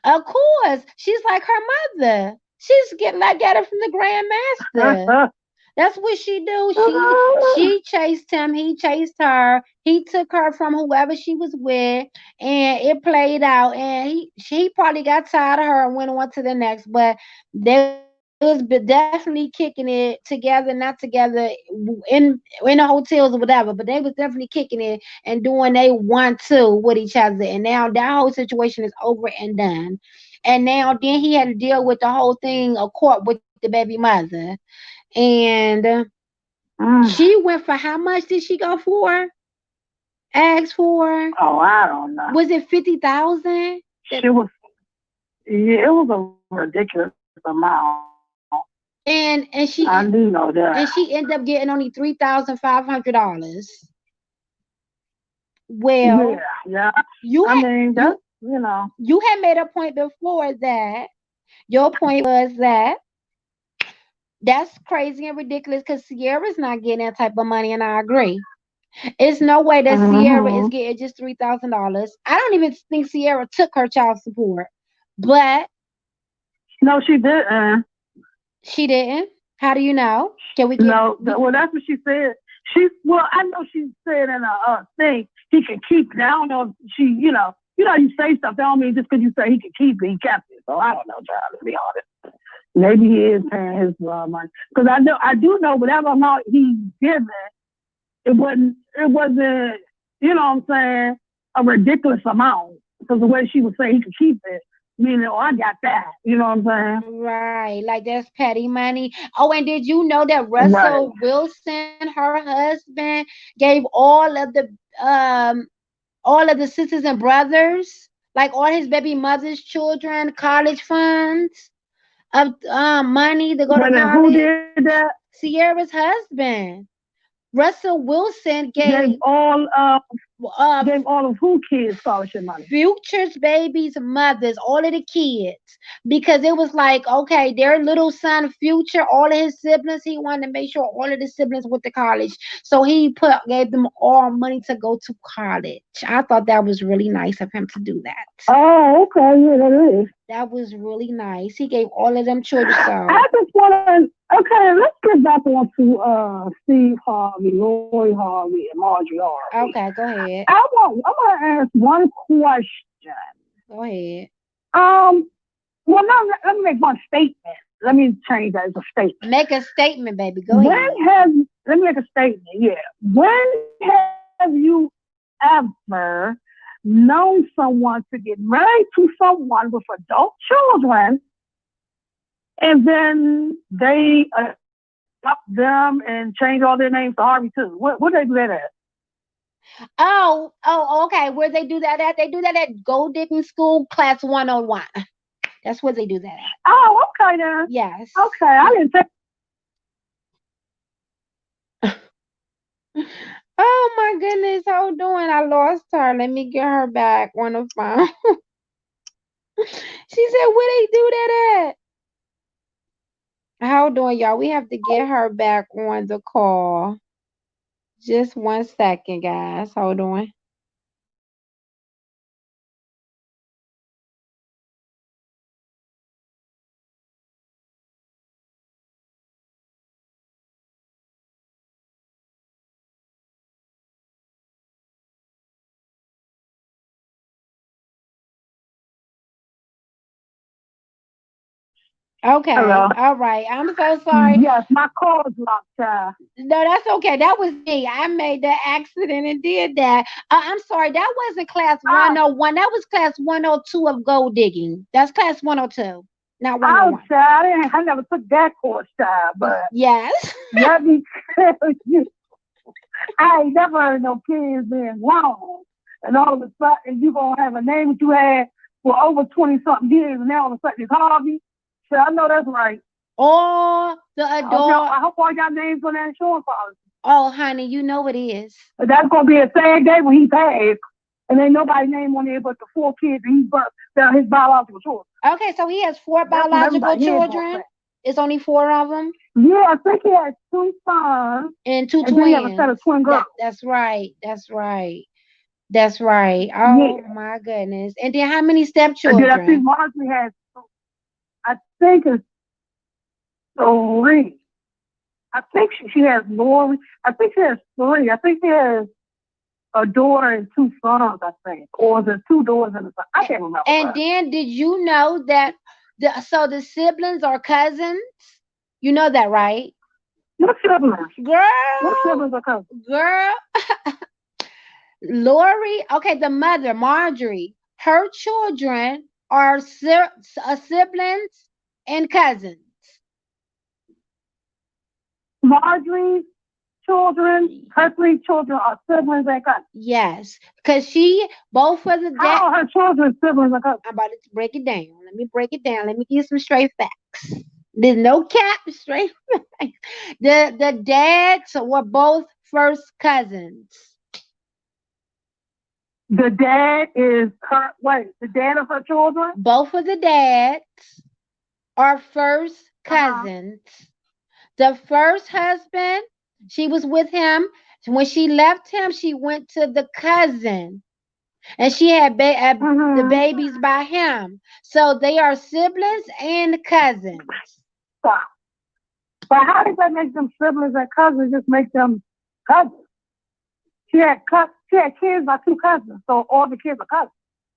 A: of course. She's like her mother. She's getting like at it from the Grandmaster. That's what she do. She chased him. He chased her. He took her from whoever she was with, and it played out. And she probably got tired of her and went on to the next. But they was definitely kicking it together, not together in the hotels or whatever. But they was definitely kicking it and doing they want to with each other. And now that whole situation is over and done. And now then he had to deal with the whole thing of court with the baby mother. And
B: Mm.
A: she went for how much did she go for? Asked for?
B: Oh, I don't know.
A: Was it 50,000?
B: She was, yeah, it was a ridiculous amount.
A: And
B: I do know that.
A: she ended up getting only $3,500.
B: Yeah,
A: Well,
B: yeah.
A: you
B: I
A: had
B: mean,
A: you
B: that's, you know.
A: you had made a point before that your point was that that's crazy and ridiculous because Sierra's not getting that type of money, and I agree. It's no way that Sierra is
B: Hmm.
A: getting just $3,000. I don't even think Sierra took her child support, but
B: No, she didn't.
A: she didn't. How do you know? Can we get
B: No,
A: we?
B: well, that's what she said. Well, I know she said in a thing he can keep it. I don't know if she, you say stuff. That don't mean just because you say he can keep it, he kept it. So I don't know, child. To be honest, maybe he is paying his money because I do know whatever amount he's given, it wasn't, you know what I'm saying, a ridiculous amount because the way she was saying he could keep it, meaning, oh, I got that. You know what I'm saying?
A: Right, like that's petty money. Oh, and did you know that
B: Right.
A: Russell Wilson, her husband, gave um all of the sisters and brothers, like all his baby mother's children, college funds of money to go to
B: Wait a minute, who
A: college?
B: did that?
A: Sierra's husband, Russell Wilson,
B: Gave all
A: uh
B: gave all of who kids scholarship money.
A: Future's babies, mothers, all of the kids, because it was like, okay, their little son, Future, all of his siblings, he wanted to make sure all of the siblings went to college. So he gave them all money to go to college. I thought that was really nice of him to do that.
B: Oh, okay, yeah, that is.
A: That was really nice. He gave all of them children.
B: I
A: So,
B: just want to. Okay, let's get back on to Steve Harvey, Roy Harvey, and Marjorie Harvey.
A: okay, go ahead.
B: I'm gonna ask one question.
A: Go ahead.
B: Um, well, no, let me make one statement. Let me change that as a statement.
A: Make a statement, baby. Go
B: When
A: ahead.
B: have Let me make a statement. Yeah. When have you ever known someone to get married to someone with adult children, and then they adopt them and change all their names to Harvey too? What they do that at?
A: Okay. Where they do that at? They do that at Gold Digging School Class 101. That's where they do that at.
B: Oh, okay then.
A: Yes.
B: Okay, I didn't think.
A: Oh my goodness, hold on. I lost her. Let me get her back on the phone. She said, where they do that at? Hold on, y'all. We have to get her back on the call. Just 1 second, guys. Hold on. Okay.
B: Hello.
A: All right. I'm so sorry.
B: Yes, my call is locked, child.
A: No, that's okay. That was me. I made that accident and did that. I'm sorry. That wasn't class
B: I,
A: 101. That was class 102 of gold digging. That's class 102, not
B: I was
A: 101.
B: child. I never took that course, child. But
A: Yes.
B: let me tell you, I ain't never heard no kids being grown. And all of a sudden, you going to have a name that you had for over 20 something years, and now all of a sudden it's Harvey. So I know that's right.
A: Or the adore.
B: I hope all y'all names on that insurance policy.
A: Oh, honey, you know it is.
B: But that's going to be a sad day when he passed. And ain't nobody name on there but the 4 kids that he birthed, that his biological children.
A: Okay, so he has four
B: That's when
A: biological
B: everybody head going
A: children.
B: back.
A: It's only four of them
B: Yeah, I think he has 2 sons,
A: and two
B: and then he has a set
A: twins.
B: of twin girls.
A: That's right. That's right. That's right. Oh
B: Yeah.
A: my goodness. And then how many
B: And then I think
A: stepchildren?
B: Marjorie has, I think it's 3. I think she has Lori. I think she has 3. I think she has a daughter and 2 sons, I think. Or is it 2 daughters and a son? I can't remember.
A: And then did you know that the siblings are cousins? You know that, right?
B: What siblings? What
A: Girl,
B: siblings are cousins?
A: girl, Lori, okay, the mother, Marjorie, her children are siblings and cousins.
B: Marjorie's children, her 3 children are siblings and cousins.
A: Yes, because both of the dad.
B: How are her children siblings and cousins?
A: I'm about to break it down. Let me break it down. Let me give some straight facts. There's no cap, straight facts. The dads were both first cousins.
B: The dad is her, wait, the dad of her children?
A: Both of the dads are first
B: Uh-huh.
A: cousins. The first husband, she was with him. When she left him, she went to the cousin, and she had the
B: Mm-hmm.
A: babies by him. So they are siblings and cousins.
B: So, but how does that make them siblings and cousins? Just make them cousins. She had kids by 2 cousins, so all the kids are cousins.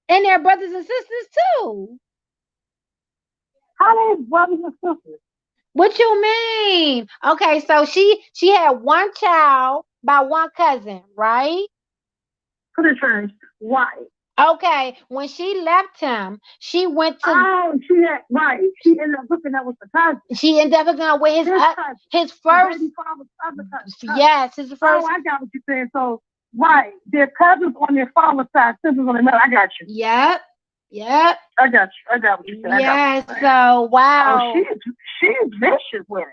A: And they're brothers and sisters too.
B: How many brothers and sisters?
A: What you mean? Okay, so she had one child by one cousin, right?
B: Pretty sure. Why?
A: Okay, when she left him, she went to
B: Oh, she had, right. She ended up hooking up with the cousin.
A: she ended up going with
B: His cousin.
A: his
B: The
A: first,
B: baby father's other cousin.
A: yes, his
B: Oh,
A: first.
B: I got what you're saying. So, right. Their cousins on their father's side, siblings on their mother. I got you.
A: Yep, yep,
B: I got you. I got what you're saying. I got what
A: yes.
B: you're saying.
A: So
B: Oh,
A: wow,
B: she is vicious with it.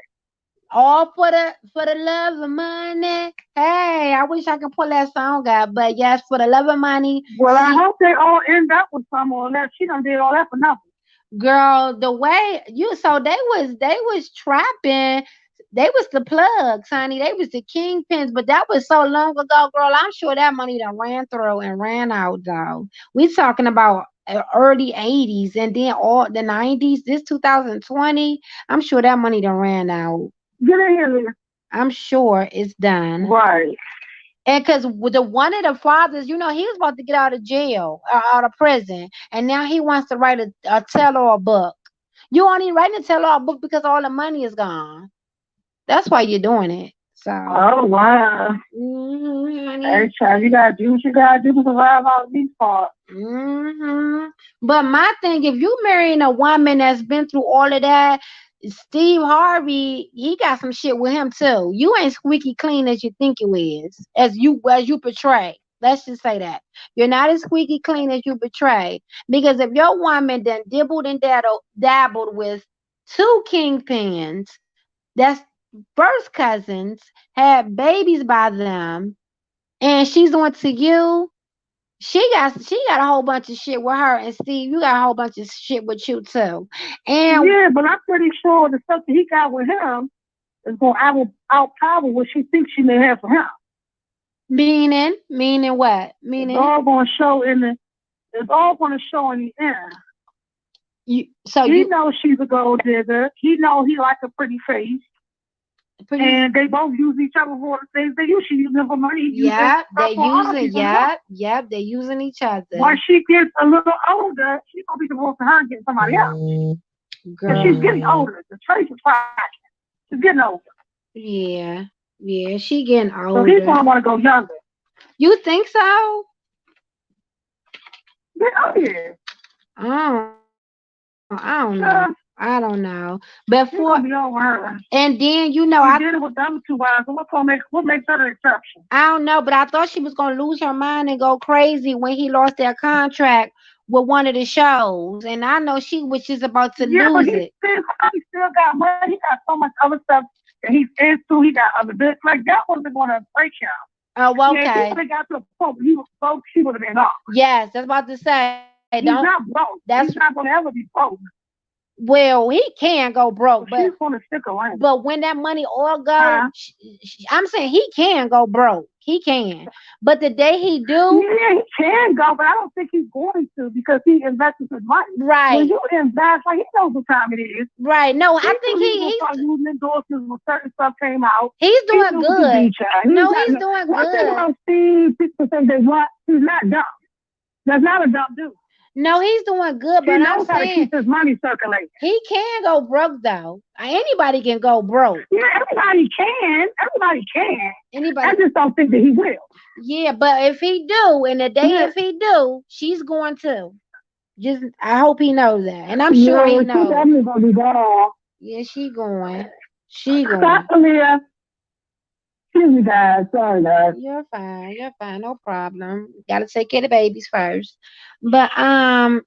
A: all for the love of money. Hey, I wish I could pull that song out, but yes, for the love of money.
B: Well, I hope they all end up with someone that she done did all that for nothing.
A: Girl, the way they was trapping, they was the plugs, honey. They was the kingpins, but that was so long ago, girl. I'm sure that money done ran through and ran out, though. We talking about early 80s and then all the 90s. This 2020, I'm sure that money done ran out.
B: Get in here, Leah.
A: I'm sure it's done.
B: Right.
A: And because the one of the fathers, he was about to get out of jail, out of prison, and now he wants to write a tell-all book. You only writing a tell-all book because all the money is gone. That's why you're doing it. So,
B: Oh, wow. Hey,
A: honey.
B: child, you gotta do what you gotta do to survive all these parts.
A: But my thing, if you marrying a woman that's been through all of that, Steve Harvey, he got some shit with him too. You ain't squeaky clean as you think you is, as you portray. Let's just say that you're not as squeaky clean as you portray. Because if your woman done dibbled and dabbled with two kingpins, that's first cousins, had babies by them, and she's on to you. She got a whole bunch of shit with her, and Steve, you got a whole bunch of shit with you too. And
B: Yeah, but I'm pretty sure the stuff that he got with him is going to outpower what she thinks she may have for him.
A: meaning what?
B: It's
A: Meaning
B: all going to show in the. It's all going to show in the end.
A: you. So
B: He
A: you
B: knows she's a gold digger. He knows he likes a pretty face.
A: pretty.
B: And they both use each other for the things they use. She uses them for money. He uses
A: Yeah,
B: her
A: they
B: for other
A: using.
B: people as well.
A: Yep. They using each other.
B: Once she gets a little older, she's going to be divorced to her and get somebody else. And she's getting
A: Girl.
B: older. The trace is fine. She's getting older.
A: Yeah. Yeah, she getting
B: So he's
A: older.
B: gonna want to go younger.
A: You think so?
B: Yeah, oh yeah.
A: I don't know.
B: Uh,
A: I don't know. But
B: he's
A: for
B: gonna be over her.
A: and then
B: He did it with the other two wives. So what makes her the exception?
A: I don't know, but I thought she was gonna lose her mind and go crazy when he lost their contract with one of the shows. And I know she was just about to
B: Yeah, but
A: lose it.
B: he still got money. He got so much other stuff that he's into. He got other bits. Like that wasn't gonna break him.
A: Oh,
B: Yeah, if he would
A: okay.
B: have got to a point where he was broke, she would have been off.
A: Yes, that's about to say. Don't
B: He's not broke.
A: that's
B: He's not gonna ever be broke.
A: well, he can go
B: So
A: broke,
B: she's gonna stick around.
A: but when that money all go,
B: Huh?
A: I'm saying he can go broke. He can. But the day he do,
B: Yeah, he can go, but I don't think he's going to because he invests his money. When
A: right,
B: you invest, like he knows what time it is.
A: right. No,
B: He
A: I
B: knew
A: think
B: he was gonna start using endorsements when certain stuff came out.
A: he's
B: He
A: doing
B: knew what to
A: good.
B: do, child. He's
A: No,
B: not.
A: he's doing
B: One thing
A: good.
B: about Steve, people think they what he's not dumb. That's not a dumb dude.
A: No, he's doing good,
B: He
A: but I'm
B: knows how to
A: saying
B: keep his money circulating.
A: he can go broke though. Anybody can go broke.
B: Yeah, everybody can. Everybody can. I
A: Anybody.
B: just don't think that he will.
A: Yeah, but if he do, and the day
B: Yeah.
A: if he do, she's going to. Just I hope he knows that, and I'm sure
B: Yeah,
A: he
B: she
A: knows.
B: definitely gonna be gone.
A: Yeah, she going. She
B: Stop,
A: going.
B: Leah. Excuse me, guys. Sorry, guys.
A: You're fine. You're fine. No problem. Gotta take care of the babies first. But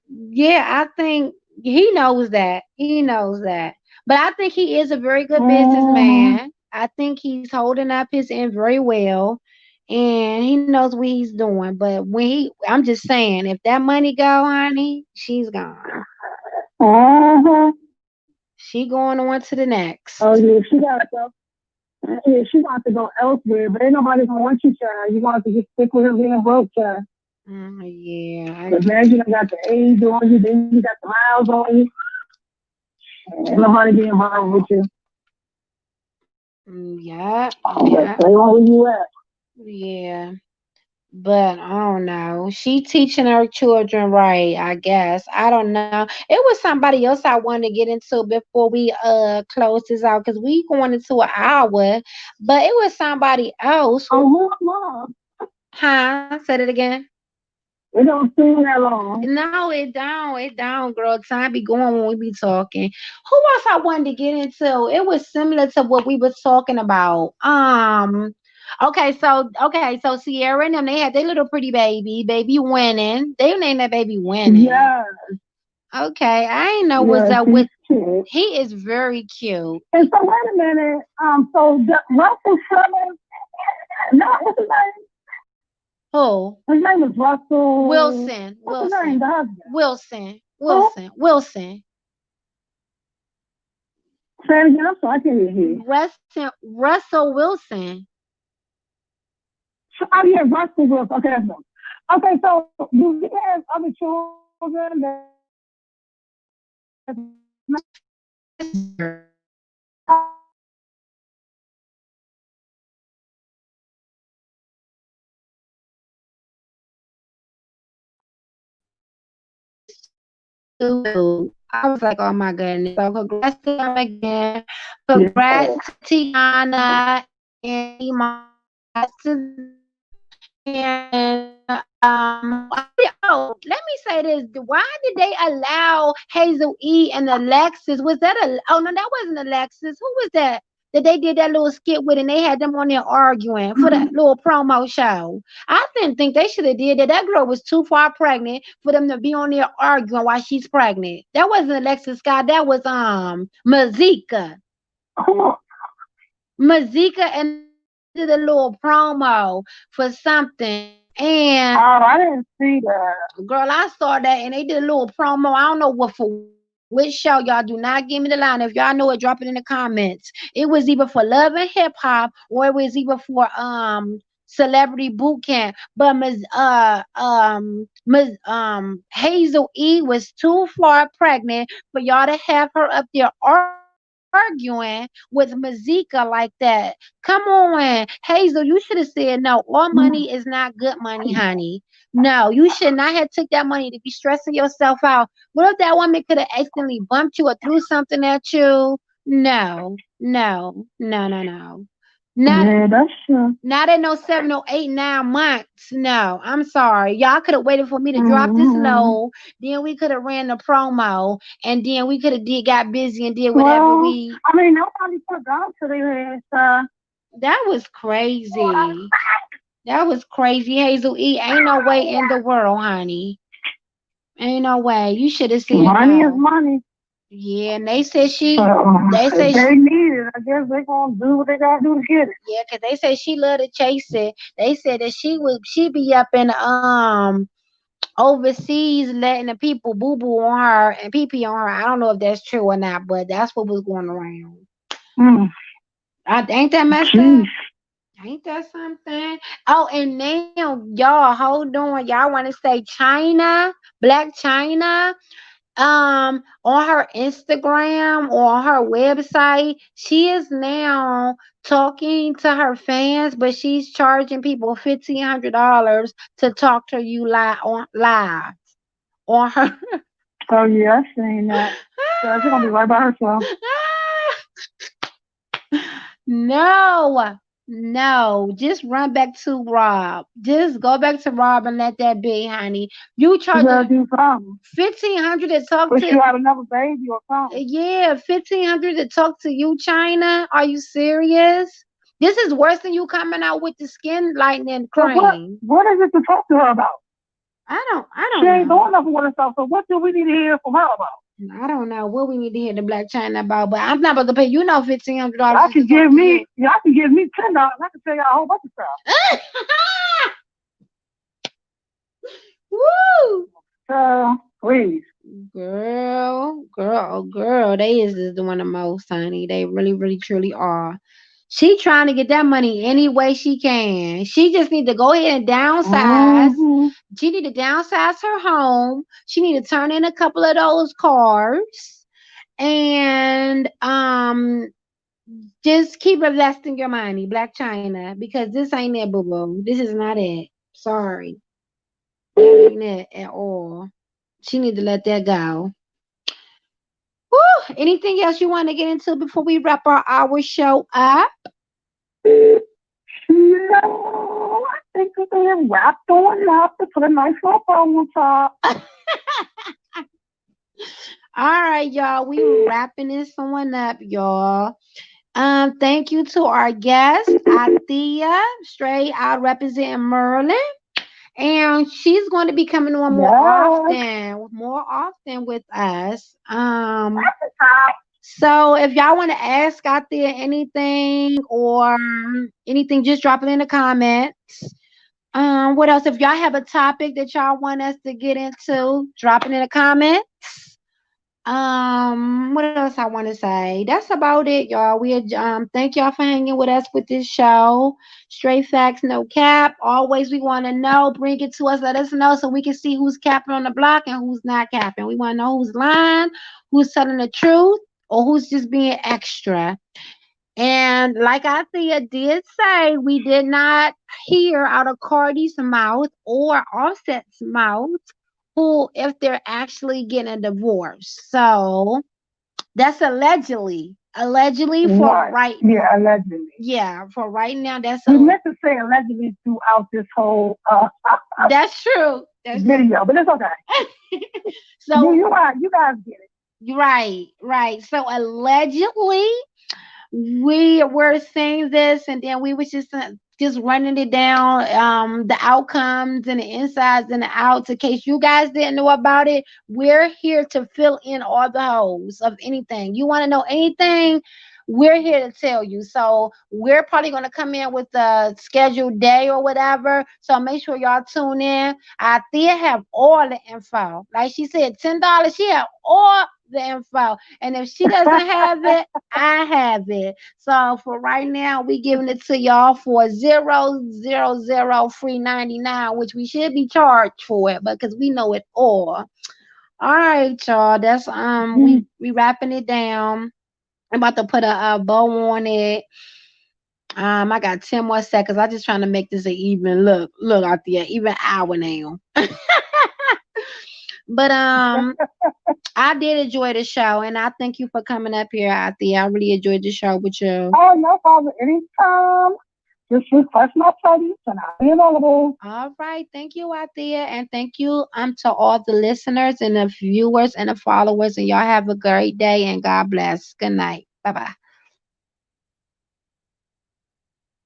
A: yeah, I think he knows that. He knows that. But I think he is a very good
B: Mm-hmm.
A: businessman. I think he's holding up his end very well, and he knows what he's doing. But I'm just saying, if that money go, honey, she's gone.
B: Uh-huh.
A: She going on to the
B: Oh
A: next.
B: yeah, she gotta go. Yeah, she wants to go elsewhere, but ain't nobody gonna want you, child. You want to just stick with her being broke, child.
A: Yeah.
B: But now you done got the age on you, then you got the miles on you. Ain't nobody being wrong with you.
A: Yeah.
B: But
A: Yeah.
B: stay on where you at.
A: Yeah. But I don't know. She teaching her children right, I guess. I don't know. It was somebody else I wanted to get into before we close this out because we going into an hour. But it was somebody else
B: Oh,
A: who,
B: who long?
A: huh? Said it again.
B: It don't seem that long.
A: No, it don't. It don't, girl. Time be going when we be talking. Who else I wanted to get into? It was similar to what we was talking about. Okay, so Sierra and them they had their little pretty baby winning. They named that baby winning.
B: Yeah,
A: Okay, I ain't know what's
B: yeah,
A: up
B: she's
A: with.
B: cute.
A: He is very cute.
B: And so wait a minute. So Russell Simmons, no, what's his name?
A: Who?
B: His name is Russell.
A: Wilson.
B: What's his name?
A: Wilson.
B: The husband.
A: Wilson.
B: Who?
A: Wilson. Wilson.
B: Say it again. I'm sorry, I can't hear you.
A: Russell Wilson.
B: Oh yeah, Russell Wilson. Okay, that's him. Okay, so do he have other children that's
A: I was like, oh my goodness. So congrats to them again. Congrats
B: yeah.
A: to Tiana and Iman. Congrats to them. And let me say this. Why did they allow Hazel E and Alexis? Was that a oh no, that wasn't Alexis. Who was that? That they did that little skit with and they had them on there arguing for that little promo show. I didn't think they should have did that. That girl was too far pregnant for them to be on there arguing while she's pregnant. That wasn't Alexis Scott. That was Mazika. Mazika and Alexis did a little promo for something.
B: Oh,
A: And
B: I didn't see that.
A: girl, I saw that and they did a little promo. I don't know what for which show. Y'all do not give me the line. If y'all know it, drop it in the comments. It was either for Love and Hip Hop or it was either for Celebrity Boot Camp. But Hazel E was too far pregnant for y'all to have her up there arguing arguing with Mazika like that. Come on, Hazel, you should have said no. All money is not good money, honey. No, you should not have took that money to be stressing yourself out. What if that woman could have accidentally bumped you or threw something at you? No, no, no, no, no. Not
B: Yeah, that's true.
A: not in no 7 or 8, 9 months. No, I'm sorry. Y'all could have waited for me to drop this
B: Mm-hmm.
A: low. Then we could have ran the promo, and then we could have did got busy and did whatever
B: Well,
A: we.
B: I mean, nobody put guns to their heads.
A: That was crazy. That was crazy, Hazel E. Ain't no way in the world, honey. Ain't no way. You should have said
B: Money is
A: no.
B: money.
A: Yeah, and they said
B: So
A: she. They
B: if
A: say
B: they need it, I guess they're gonna do what they gotta do to get it.
A: yeah, 'cause they say she love to chase it. They said that she be up in overseas letting the people boo boo on her and pee pee on her. I don't know if that's true or not, but that's what was going around.
B: Mm,
A: Ain't that messed
B: jeez.
A: up? Ain't that something? Oh, and now y'all hold on. Y'all want to say China, Black China? On her Instagram or on her website, she is now talking to her fans, but she's charging people $1,500 to talk to you live on her.
B: Oh yeah, I seen that. So she's gonna be right by herself.
A: No, no, just run back to Rob. Just go back to Rob and let that be, honey. You
B: You
A: charging
B: gotta do something.
A: 1,500 to talk
B: Wish
A: to.
B: you had another baby or something.
A: Yeah, 1,500 to talk to you, China. Are you serious? This is worse than you coming out with the skin lightening
B: But
A: cream.
B: what is it to talk to her about?
A: I
B: She
A: don't
B: ain't
A: know.
B: doing nothing with herself. So what do we need to hear from her about?
A: I don't know what we need to hear the Black China about, but I'm not about to pay you no $1,500
B: Y'all
A: just to
B: can
A: talk
B: give
A: to
B: me
A: you.
B: y'all can give me $10. I can tell y'all a whole bunch of stuff.
A: Woo!
B: Please.
A: Girl, they is just doing the most, honey. They really, really, truly are. She trying to get that money any way she can. She just need to go ahead and downsize.
B: Mm-hmm.
A: She need to downsize her home. She need to turn in a couple of those cars and just keep investing your money, Black China, because this ain't it, boo boo. This is not it. Sorry, that ain't it at all. She need to let that go. Whew. Anything else you want to get into before we wrap our hour show up?
B: No, I think we can have wrapped on up to put a nice little bow on top.
A: All right, y'all. We wrapping this one up, y'all. Thank you to our guest, Athea, straight out representing Merlin. And she's going to be coming on
B: Yes.
A: more often with us. So if y'all want to ask out there anything or anything, just drop it in the comments. What else? If y'all have a topic that y'all want us to get into, drop it in the comments. What else I want to say? That's about it, y'all. Thank y'all for hanging with us with this show. Straight facts, no cap. Always we want to know. Bring it to us. Let us know so we can see who's capping on the block and who's not capping. We want to know who's lying, who's telling the truth, or who's just being extra. And like Althea did say, we did not hear out of Cardi's mouth or Offset's mouth who if they're actually getting a divorce. So that's allegedly. Allegedly for
B: Right.
A: right
B: Yeah, allegedly.
A: yeah, for right now
B: We meant to say allegedly throughout this whole
A: that's true. That's
B: video, but it's okay.
A: so
B: You guys get it.
A: right, right. So allegedly we were saying this and then we was just running it down the outcomes and the insides and the outs in case you guys didn't know about it. We're here to fill in all the holes of anything you want to know. Anything, we're here to tell you. So we're probably going to come in with a scheduled day or whatever, so make sure y'all tune in. I still have all the info. Like she said, $10, she have all the info, and if she doesn't have it, I have it. So for right now, we giving it to y'all for 000 free 99, which we should be charged for it, because we know it all. All right, y'all. That's we wrapping it down. I'm about to put a bow on it. I got 10 more seconds. I just trying to make this an even look out there, even hour now. But I did enjoy the show, and I thank you for coming up here, out there. I really enjoyed the show with you.
B: Oh, no problem. Anytime. Just request my studies and I'll be available.
A: All right, thank you, out there, and thank you to all the listeners and the viewers and the followers. And y'all have a great day, and God bless. Good night. Bye bye.